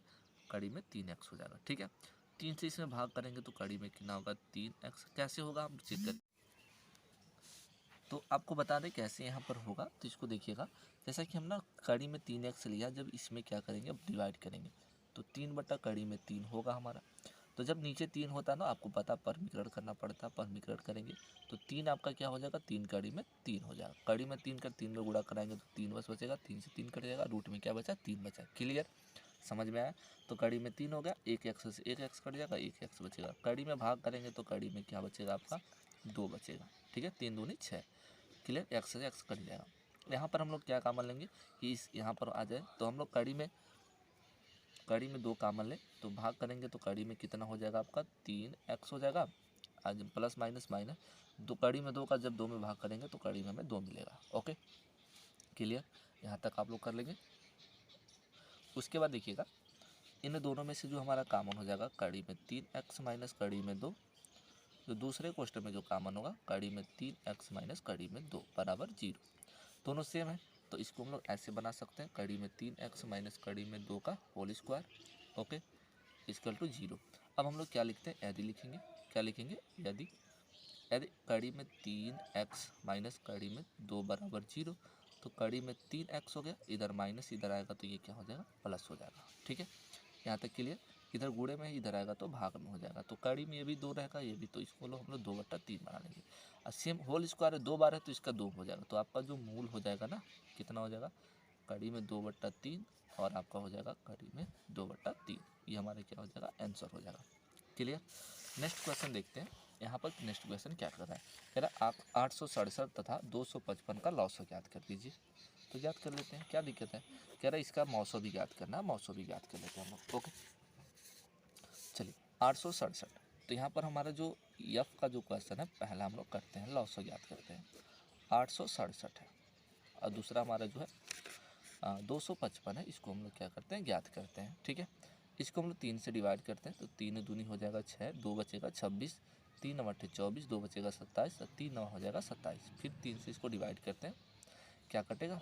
कड़ी में 3x हो जाएगा, ठीक है। 3 से इसमें भाग करेंगे तो कड़ी में कितना होगा 3x, कैसे होगा हम चेक करें। तो आपको बता दें कैसे यहाँ पर होगा, तो इसको देखिएगा। जैसा कि हम ना कड़ी में 3x लिया, जब इसमें क्या करेंगे अब डिवाइड करेंगे तो 3 बटा कड़ी में 3 होगा हमारा। तो जब नीचे 3 होता है ना, आपको पता परमीकरण करना पड़ता है, परमीकरण करेंगे तो 3 आपका क्या हो जाएगा 3 कड़ी में 3 हो जाएगा। कड़ी में 3 कर 3 में गुणा कराएंगे तो 3 बस बचेगा, 3 से 3 कट जाएगा, रूट में क्या बचा 3 बचा। क्लियर, समझ में आया। तो कड़ी में 3 हो गया, एक एक्स से एक एक्स कट जाएगा, एक एक्स बचेगा। कड़ी में भाग करेंगे तो कड़ी में क्या बचेगा आपका 2 बचेगा, ठीक है। 3 दूनी 6, क्लियर, एक्स से एक्स कट जाएगा। यहाँ पर हम लोग क्या कामन लेंगे कि इस यहाँ पर आ जाए, तो हम लोग कड़ी में 2 कामन ले तो भाग करेंगे तो कड़ी में कितना हो जाएगा आपका 3x हो जाएगा, आज प्लस माइनस माइनस 2, कड़ी में 2 का जब 2 में भाग करेंगे तो कड़ी में हमें 2 मिलेगा। ओके, क्लियर, यहाँ तक आप लोग कर लेंगे। उसके बाद देखिएगा इन दोनों में से जो हमारा कामन हो जाएगा कड़ी में 3x माइनस कड़ी में 2, जो दूसरे क्वेश्चन में जो कामन होगा कड़ी में 3x माइनस कड़ी में 2 बराबर 0, दोनों सेम है। तो इसको हम लोग ऐसे बना सकते हैं, कड़ी में 3x माइनस कड़ी में 2 का whole square, okay, equal to 0। अब हम लोग क्या लिखते हैं, यदि लिखेंगे, क्या लिखेंगे, यदि यदि कड़ी में 3x माइनस कड़ी में 2 बराबर 0, तो कड़ी में 3x हो गया, इधर माइनस इधर आएगा तो ये क्या हो जाएगा प्लस हो जाएगा, ठीक है। यहाँ तक क्लियर, इधर गुणे में इधर आएगा तो भाग में हो जाएगा, तो कड़ी में ये भी 2 रहेगा, ये भी, तो इसको हम लोग 2/3 बना लेंगे। और सेम होल स्क्वायर 2 बार है तो इसका 2 हो जाएगा, तो आपका जो मूल हो जाएगा ना कितना हो जाएगा, कड़ी में 2/3 और आपका हो जाएगा कड़ी में 2/3, ये हमारे क्या हो जाएगा आंसर हो जाएगा। क्लियर, नेक्स्ट क्वेश्चन देखते हैं। यहाँ पर नेक्स्ट क्वेश्चन क्या कर रहा है, कह रहा है आप 867 तथा 255 का लॉस ज्ञात कर दीजिए। तो ज्ञात कर लेते हैं, क्या दिक्कत है, कह रहा है इसका मौसो भी ज्ञात करना है, मौसो भी ज्ञात कर लेते हैं हम लोग। ओके, चलिए 867, तो यहाँ पर हमारा जो एफ का जो क्वेश्चन है पहला हम लोग करते हैं, लॉस ज्ञात करते हैं। 867 है और दूसरा हमारा जो है 255 है, इसको हम लोग क्या करते हैं ज्ञात करते हैं, ठीक है। इसको हम लोग 3 से डिवाइड करते हैं तो 3 दूनी हो जाएगा 6, 2 बचेगा 26, 3 9 24, 2 बचेगा 27, 3 9 हो जाएगा 27। फिर 3 से इसको डिवाइड करते हैं, क्या कटेगा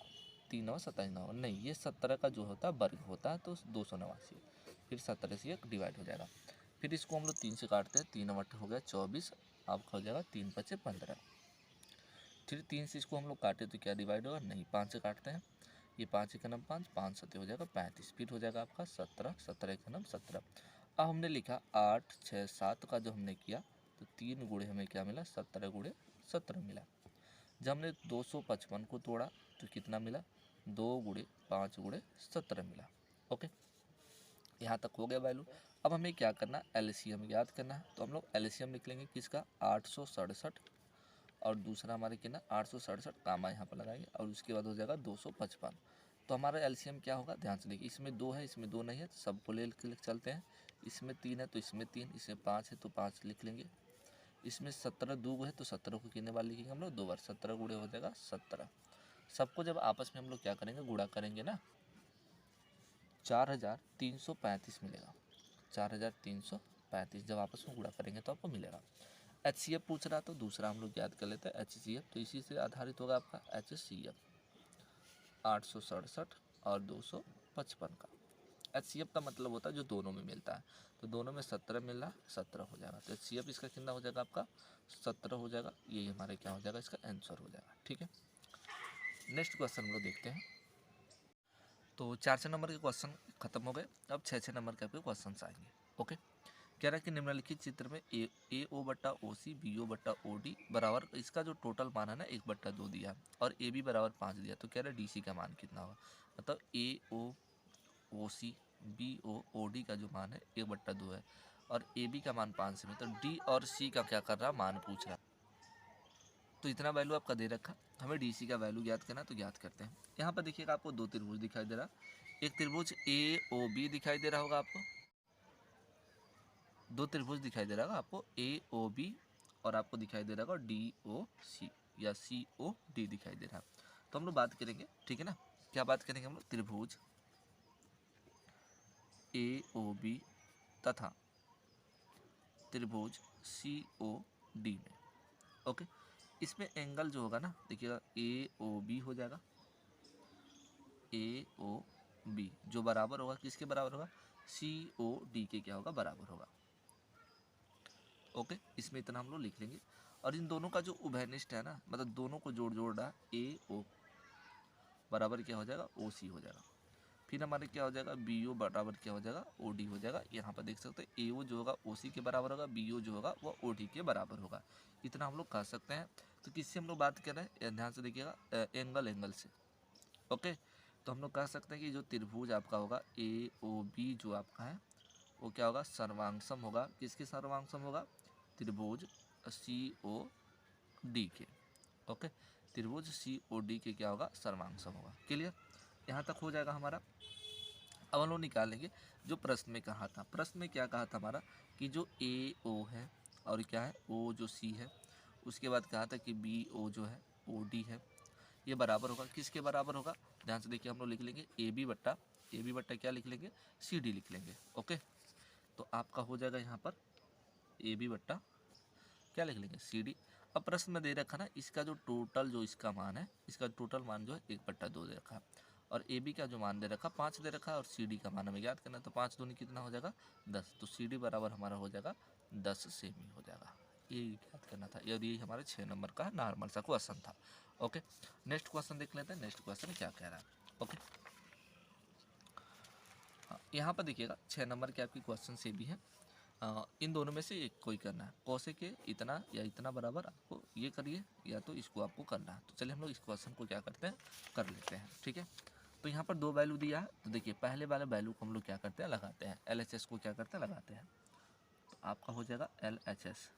3 9 27 9, नहीं ये 17 का जो होता है वर्ग होता है तो 289, फिर 17 से ये डिवाइड हो जाएगा। फिर इसको हम लोग 3 से काटते हैं, 3 9 हो गया 24, आपका हो जाएगा 3 5 15। फिर 3 से इसको हम लोग काटे तो क्या डिवाइड होगा, नहीं 5 से काटते हैं, ये 5 एक नम 5, 5 7 हो जाएगा 35, फिर हो जाएगा आपका 17, 17 एक नम 17। अब हमने लिखा 8 6 7 का जो हमने किया तो 3 गुणे हमें क्या मिला 17 गुणे 17 मिला। जब हमने 255 को तोड़ा तो कितना मिला 2 गुणे 5 गुणे 17 मिला। ओके, यहाँ तक हो गया वैल्यू। अब हमें क्या करना, एलसीएम याद करना है, तो हम लोग एलसीएम लिख लेंगे किसका 867 और दूसरा हमारे कितना 867 कामा यहाँ पर लगाएंगे और उसके बाद हो जाएगा 255। तो हमारा एलसीएम क्या होगा, ध्यान से देखिए, इसमें 2 है इसमें 2 नहीं है तो सबको ले चलते हैं। इसमें 3 है तो इसमें 3, इसमें 5 है तो 5 लिख लेंगे। इसमें 17 2 है तो 17 को कितने बार लिखेंगे हम लोग 2 बार, 17 गुणे हो जाएगा 17। सबको जब आपस में हम लोग क्या करेंगे गुणा करेंगे ना, 4335 मिलेगा। 4335 जब आपस में गुणा करेंगे तो आपको मिलेगा। HCF पूछ रहा तो दूसरा हम लोग याद कर लेते हैं HCF, तो इसी से आधारित होगा आपका HCF 867 और 255 का। HCF का मतलब होता है जो दोनों में मिलता है, तो दोनों में 17 मिल रहा है, 17 हो जाएगा। तो HCF इसका कितना हो जाएगा आपका 17 हो जाएगा, यही हमारे क्या हो जाएगा इसका आंसर हो जाएगा। ठीक है, नेक्स्ट क्वेश्चन हम लोग देखते हैं। तो 4 नंबर के क्वेश्चन खत्म हो गए, अब 6 नंबर के आपके क्वेश्चन आएंगे। ओके, कह रहा है कि निम्नलिखित चित्र में ए ओ बट्टा ओ सी बी ओ बट्टा ओ डी बराबर, इसका जो टोटल मान है ना 1/2 दिया है और ए बी बराबर 5 दिया, तो कह रहा है डी सी का मान कितना होगा। मतलब ए ओ सी बी ओ डी का जो मान है 1/2 है और ए बी का मान 5 से में, तो डी और सी का क्या कर रहा मान पूछ रहा। तो इतना वैल्यू आपका दे रखा, हमें डी सी का वैल्यू ज्ञात करना, तो ज्ञात करते हैं। यहाँ पर देखिएगा आपको 2 त्रिभुज दिखाई दे रहा, एक त्रिभुज ए ओ बी दिखाई दे रहा होगा आपको, 2 त्रिभुज दिखाई दे रहा होगा आपको ए ओ बी, और आपको दिखाई दे रहा होगा डी ओ सी या सी ओ डी दिखाई दे रहा है। तो हम लोग बात करेंगे, ठीक है ना, क्या बात करेंगे हम लोग, त्रिभुज ए ओ बी तथा त्रिभुज सी ओ डी में। ओके, इसमें एंगल जो होगा ना, देखिएगा ए ओ बी हो जाएगा, ए ओ बी जो बराबर होगा किसके बराबर होगा, सी ओ डी के क्या होगा बराबर होगा। ओके, इसमें इतना हम लोग लिख लेंगे। और इन दोनों का जो उभयनिष्ठ है ना, मतलब दोनों को जोड़ रहा ए ओ बराबर क्या हो जाएगा ओ सी हो जाएगा। फिर हमारे क्या हो जाएगा बी ओ बराबर क्या हो जाएगा ओ डी हो जाएगा। यहाँ पर देख सकते हैं ए ओ जो होगा ओ सी के बराबर होगा, बी ओ जो होगा वो ओ डी के बराबर होगा। इतना हम लोग कह सकते हैं। तो किससे हम लोग बात कर रहे हैं, ध्यान से देखिएगा, एंगल से। ओके, तो हम लोग कह सकते हैं कि जो त्रिभुज आपका होगा ए ओ बी जो आपका है वो क्या होगा सर्वांगसम होगा, किसके सर्वांगसम होगा, त्रिभुज सी ओ डी के। ओके, त्रिभुज सी ओ डी के क्या होगा सर्वांगसम होगा। क्लियर, यहाँ तक हो जाएगा हमारा। अब हम लोग निकालेंगे जो प्रश्न में कहा था। प्रश्न में क्या कहा था हमारा कि जो ए ओ है और क्या है ओ जो सी है, उसके बाद कहा था कि बी ओ जो है ओ डी है, ये बराबर होगा किसके बराबर होगा, ध्यान से देखिए हम लोग लिख लेंगे ए बी बट्टा क्या लिख लेंगे सी डी लिख लेंगे। ओके, तो आपका हो जाएगा यहाँ पर ए बी बट्टा क्या लिख लेंगे सी डी। अब प्रश्न में दे रखा ना इसका जो टोटल जो इसका मान है, इसका टोटल मान जो है 1/2 दे रखा है और ए बी का जो मान दे रखा 5 दे रखा है और सी डी का मान हमें याद करना है। तो 5 दूनी कितना हो जाएगा 10, तो सी डी बराबर हमारा हो जाएगा 10 सेमी हो जाएगा। ये याद करना था, और ये हमारे 6 नंबर का नॉर्मल सा क्वेश्चन था। ओके, नेक्स्ट क्वेश्चन देख लेते हैं। नेक्स्ट क्वेश्चन क्या कह रहा है। ओके, हाँ यहाँ पर देखिएगा 6 नंबर के आपकी क्वेश्चन से भी है, इन दोनों में से एक कोई करना है। कौसे के इतना या इतना बराबर आपको ये करिए या तो इसको आपको करना है। तो चलिए हम लोग इस क्वेश्चन को क्या करते हैं कर लेते हैं। ठीक है, तो यहाँ पर 2 वैल्यू दिया है, तो देखिए पहले वाले वैल्यू को हम लोग क्या करते हैं लगाते हैं, LHS को क्या करते हैं लगाते हैं। तो आपका हो जाएगा LHS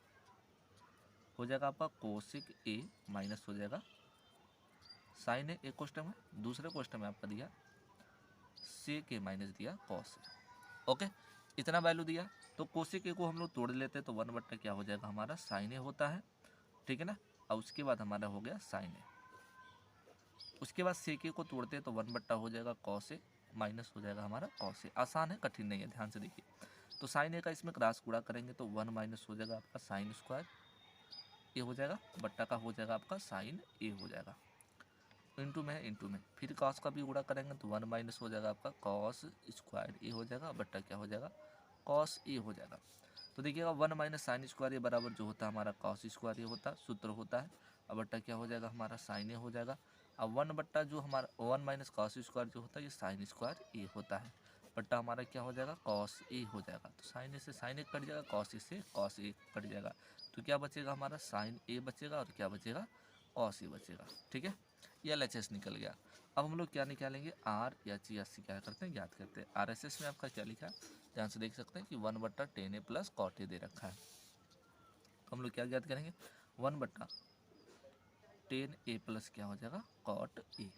हो जाएगा आपका कोसिक ए माइनस हो जाएगा साइन ए, एक क्वेश्चन में, दूसरे क्वेश्चन में आपका दिया सेक ए माइनस दिया कॉस ए। ओके, इतना वैल्यू दिया, तो कोसिक ए को हम लोग तोड़ लेते हैं तो 1/, क्या हो जाएगा हमारा साइन ए होता है, ठीक है ना। और उसके बाद हमारा हो गया साइन ए, उसके बाद सेक ए को तोड़ते हैं तो 1/, हो जाएगा कॉस ए माइनस हो जाएगा हमारा कॉस ए। आसान है, कठिन नहीं है, ध्यान से देखिए। तो साइन ए का इसमें क्रॉस गुणा करेंगे तो 1 माइनस हो जाएगा आपका साइन स्क्वायर ए हो जाएगा, बट्टा का हो जाएगा आपका साइन ए हो जाएगा, इंटू में फिर कॉस का भी गुणा करेंगे तो 1 माइनस हो जाएगा आपका कॉस स्क्वायर ए हो जाएगा, बट्टा क्या हो जाएगा कॉस ए हो जाएगा। तो देखिएगा 1 माइनस साइन स्क्वायर ए बराबर जो होता है हमारा कॉस स्क्वायर ए होता है, सूत्र होता है। अब बट्टा क्या हो जाएगा हमारा साइन ए हो जाएगा। अब 1/, जो हमारा 1 माइनस कॉस स्क्वायर जो होता है ये साइन स्क्वायर ए होता है, बट्टा हमारा क्या हो जाएगा कॉस ए हो जाएगा। तो साइन ए से साइन ए कट जाएगा, कॉस ए से कॉस ए कट जाएगा, तो क्या बचेगा हमारा साइन ए बचेगा और क्या बचेगा कॉस ए बचेगा। ठीक है, ये LHS निकल गया। अब हम लोग क्या निकालेंगे RHS क्या करते हैं ज्ञात करते हैं। RHS में आपका क्या लिखा है ध्यान से देख सकते हैं कि 1/10A प्लस कॉट ए दे रखा है। तो हम लोग क्या ज्ञात करेंगे 1/10A प्लस क्या हो जाएगा कॉट ए।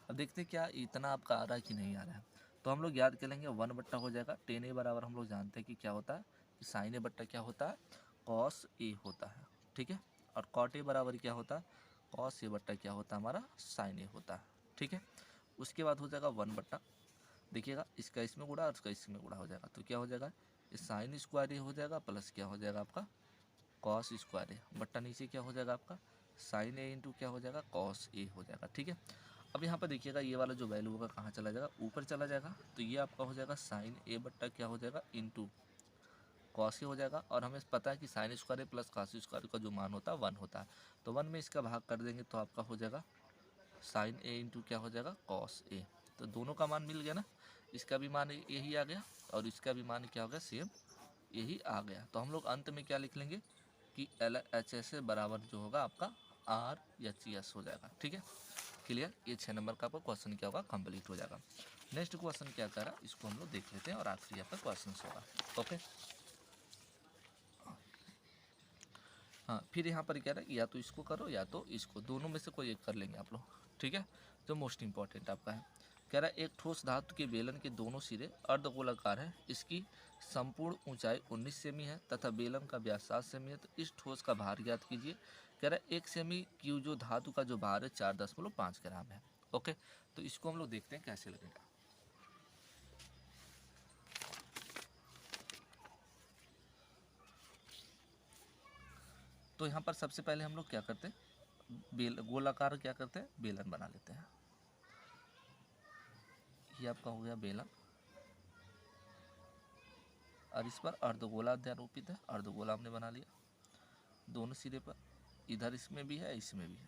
अब देखते हैं क्या इतना आपका आ रहा है कि नहीं आ रहा है। तो हम लोग याद करेंगे 1/, हो जाएगा 10A बराबर हम लोग जानते हैं कि क्या होता है कि साइन ए बट्टा क्या होता है कॉस ए होता है, ठीक है। और कॉट ए बराबर क्या होता है कॉस ए बट्टा क्या होता है हमारा साइन ए होता है, ठीक है। उसके बाद हो जाएगा 1/, देखिएगा इसका इसमें गुणा और इसका इसमें गुणा हो जाएगा, तो क्या हो जाएगा, साइन स्क्वायर ए हो जाएगा प्लस क्या हो जाएगा आपका कॉस स्क्वायर ए, बट्टा नीचे क्या हो जाएगा आपका साइन ए इंटू क्या हो जाएगा कॉस ए हो जाएगा। ठीक है, अब यहाँ पर देखिएगा ये वाला जो वैल्यू होगा कहाँ चला जाएगा, ऊपर चला जाएगा, तो ये आपका हो जाएगा साइन ए बट्टा क्या हो जाएगा इंटू कॉस ए हो जाएगा। और हमें पता है कि साइन स्क्वायर ए प्लस कॉस स्क्वायर का जो मान होता है 1 होता है, तो 1 में इसका भाग कर देंगे तो आपका हो जाएगा साइन ए इंटू क्या हो जाएगा कॉस ए। तो दोनों का मान मिल गया ना, इसका भी मान यही आ गया और इसका भी मान क्या हो गया सेम यही आ गया। तो हम लोग अंत में क्या लिख लेंगे कि एल एच एस बराबर जो होगा आपका आर एच एस हो जाएगा। ठीक है, क्लियर, ये 6 नंबर का आपका क्वेश्चन क्या होगा कंप्लीट हो जाएगा। नेक्स्ट क्वेश्चन क्या कह रहा है इसको हम लोग देख लेते हैं और आखिरी आपका क्वेश्चन होगा। ओके, हाँ फिर यहाँ पर क्या रहा है या तो इसको करो या तो इसको, दोनों में से कोई एक कर लेंगे आप लोग। ठीक है, जो मोस्ट इंपॉर्टेंट आपका है, कह रहा है एक ठोस धातु के बेलन के दोनों सिरे अर्धगोलाकार है, इसकी संपूर्ण ऊंचाई 19 सेमी है तथा बेलन का व्यास 7 सेमी है, तो इस ठोस का भार ज्ञात कीजिए। कह रहा है 1 सेमी की जो धातु का जो भार है 4.5 ग्राम है। ओके, तो इसको हम लोग देखते हैं कैसे लगेगा। तो यहाँ पर सबसे पहले हम लोग क्या करते हैं, गोलाकार क्या करते हैं बेलन बना लेते हैं। ये आपका हो गया बेलन और इस पर अर्धगोला अध्यारोपित है, अर्धगोला हमने बना लिया दोनों सिरे पर, इधर इसमें भी है इसमें भी है।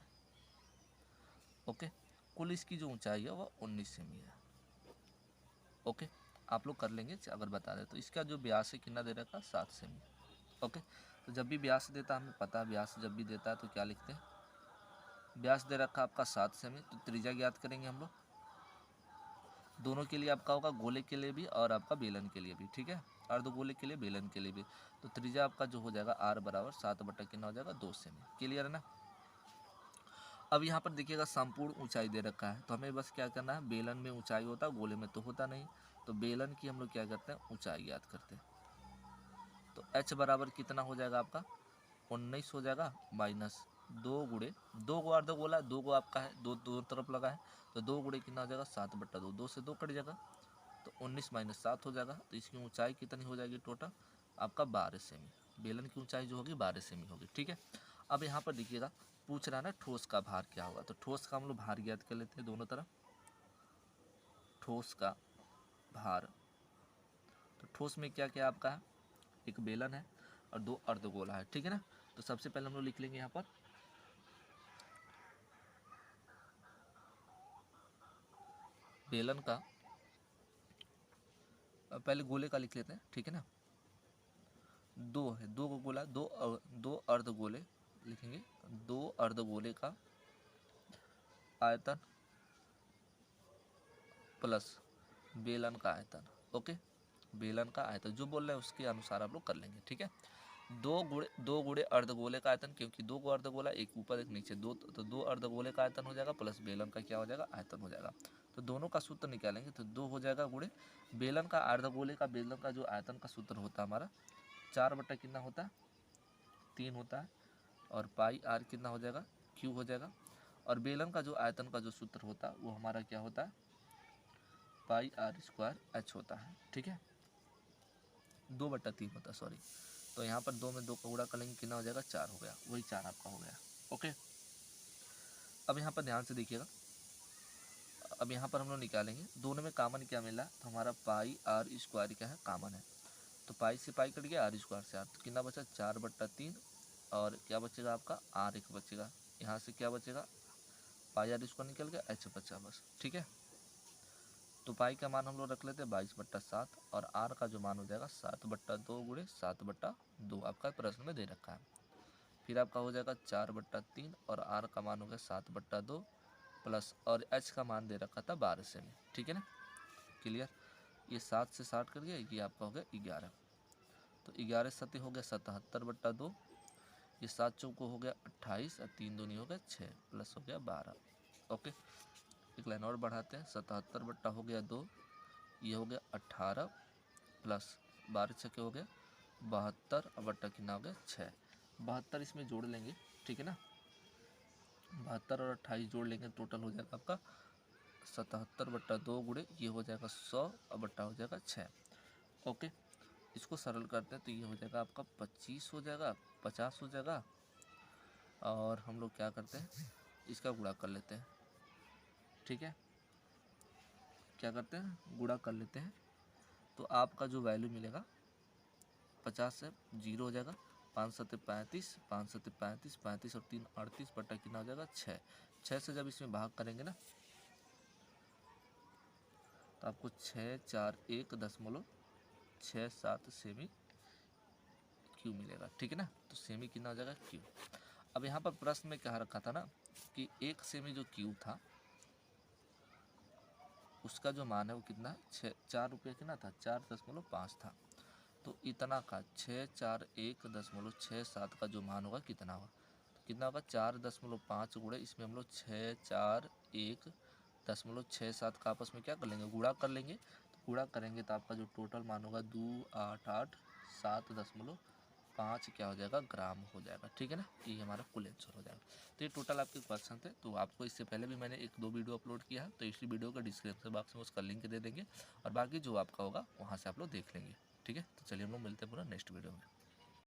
ओके, कुल इसकी जो ऊंचाई है वह 19 सेमी है। ओके, आप लोग कर लेंगे अगर बता दें तो इसका जो व्यास है कितना दे रखा है 7 सेमी। ओके, तो जब भी व्यास देता है हमें पता है व्यास जब भी देता है तो क्या लिखते हैं, व्यास दे रखा आपका 7 सेमी, तो त्रिज्या ज्ञात करेंगे हम लोग दोनों के लिए, आपका होगा गोले के लिए भी और आपका बेलन के लिए भी। ठीक है, अर्धगोले के लिए बेलन के लिए भी, तो त्रिज्या आपका जो हो जाएगा आर बराबर 7 बटा कितना हो जाएगा 2 सेमी। क्लियर है ना। अब यहाँ पर देखिएगा संपूर्ण ऊंचाई दे रखा है, तो हमें बस क्या करना है, बेलन में ऊंचाई होता है गोले में तो होता नहीं, तो बेलन की हम लोग क्या करते हैं ऊंचाई ज्ञात करते हैं। तो h बराबर कितना हो जाएगा आपका 19 हो जाएगा माइनस 2 गुड़े 2 को अर्धगोला 2 को आपका है दो दो तरफ लगा है, तो 2 गुड़े कितना हो जाएगा 7 बट्टा 2, 2 से 2 कट जाएगा तो 19 माइनस 7 हो जाएगा। तो इसकी ऊंचाई कितनी हो जाएगी टोटल आपका 12 सेमी, बेलन की ऊंचाई जो होगी 12 सेमी होगी। ठीक है, अब यहाँ पर देखिएगा पूछ रहा है ना ठोस का भार क्या होगा, तो ठोस का हम लोग भार ज्ञात कर लेते हैं दोनों तरफ। ठोस का भार, तो ठोस में क्या क्या आपका है, एक बेलन है और 2 अर्धगोला है। ठीक है ना, तो सबसे पहले हम लोग लिख लेंगे यहाँ पर बेलन का, पहले गोले का लिख लेते हैं। ठीक है ना, 2 है 2 को गोला, दो अर्धगोले लिखेंगे, 2 अर्धगोले का आयतन प्लस बेलन का आयतन। ओके, बेलन का आयतन जो बोल रहे हैं उसके अनुसार आप लोग कर लेंगे। ठीक है, 2 गुणे अर्धगोले का आयतन, क्योंकि 2 को अर्धगोला एक ऊपर एक नीचे, तो 2 अर्धगोले का आयतन हो जाएगा प्लस बेलन का क्या हो जाएगा आयतन हो जाएगा। तो दोनों का सूत्र निकालेंगे तो 2 हो जाएगा गुणे बेलन का, अर्धगोले का बेलन का जो आयतन का सूत्र होता है हमारा 4 बटा कितना होता है 3 होता है, और पाई आर कितना हो जाएगा क्यू हो जाएगा, और बेलन का जो आयतन का जो सूत्र होता है वो हमारा क्या होता है पाई आर स्क्वायर एच होता है। ठीक है, 2/3 होता है सॉरी, तो यहाँ पर 2 में 2 का गुणा करेंगे कितना हो जाएगा 4 हो गया, वही 4 आपका हो गया। ओके, अब यहाँ पर ध्यान से देखिएगा, अब यहाँ पर हम लोग निकालेंगे दोनों में कॉमन क्या मिला, तो हमारा पाई आर स्क्वायर क्या है कॉमन है, तो पाई से पाई कट गया आर स्क्वायर से आर, तो कितना बचा 4/3, और क्या बचेगा आपका आर एक बचेगा, यहाँ से क्या बचेगा पाई आर स्क्वायर निकल गया एच बचा बस। ठीक है, तो पाई का मान हम लोग रख लेते हैं 22/7, और आर का जो मान हो जाएगा 7/2 गुणे 7/2 आपका प्रश्न में दे रखा है। फिर आपका हो जाएगा 4/3, और आर का मान हो गया 7/2 प्लस, और एच का मान दे रखा था 12 सेमी। ठीक है ना, क्लियर, ये 7 से 60 कर गया, ये आपका हो गया 11, तो 11 सत्य हो गया 77/2, ये 7 चौको हो गया 28 और 3 दूनी हो गया 6 प्लस हो गया 12। ओके, एक लाइन और बढ़ाते हैं, 77 हो गया 2, ये हो गया 18 प्लस 12 छक्के हो गया 72 और बट्टा कितना हो गया 6, 72 इसमें जोड़ लेंगे। ठीक है ना, 72 और 28 जोड़ लेंगे, टोटल हो जाएगा आपका 77/2 गुणे ये हो जाएगा 100 और बट्टा हो जाएगा 6। ओके, इसको सरल करते हैं तो ये हो जाएगा आपका 25 हो जाएगा, 50 हो जाएगा। और हम लोग क्या करते हैं, इसका गुणा कर लेते हैं। ठीक है, क्या करते हैं, गुणा कर लेते हैं। तो आपका जो वैल्यू मिलेगा 50 से 0 हो जाएगा, 5 सत्ते 35, 5 सत्ते 35, 35 और 3 38 बट्टा कितना हो जाएगा 6। 6 से जब इसमें भाग करेंगे ना तो आपको 641.67 सेमी क्यू मिलेगा। ठीक है ना, तो सेमी कितना हो जाएगा क्यू। अब यहाँ पर प्रश्न में क्या रखा था ना कि 1 सेमी जो क्यूब था उसका जो मान है वो कितना, 4 रुपये कितना था, 4.5 था। तो इतना का 641.67 का जो मान होगा कितना होगा, तो कितना होगा 4.5 गुणे इसमें हम लोग 641.67 का आपस में क्या कर लेंगे, गुणा कर लेंगे। तो गुणा करेंगे तो आपका जो टोटल मान होगा 2887.5 क्या हो जाएगा, ग्राम हो जाएगा। ठीक है ना, ये हमारा कुल आंसर हो जाएगा। तो ये टोटल आपके क्वेश्चन थे। तो आपको इससे पहले भी मैंने 1-2 वीडियो अपलोड किया है, तो इसी वीडियो का डिस्क्रिप्शन बॉक्स में उसका लिंक दे देंगे और बाकी जो आपका होगा वहाँ से आप लोग देख लेंगे। ठीक है, तो चलिए हम लोग मिलते हैं पूरा नेक्स्ट वीडियो में।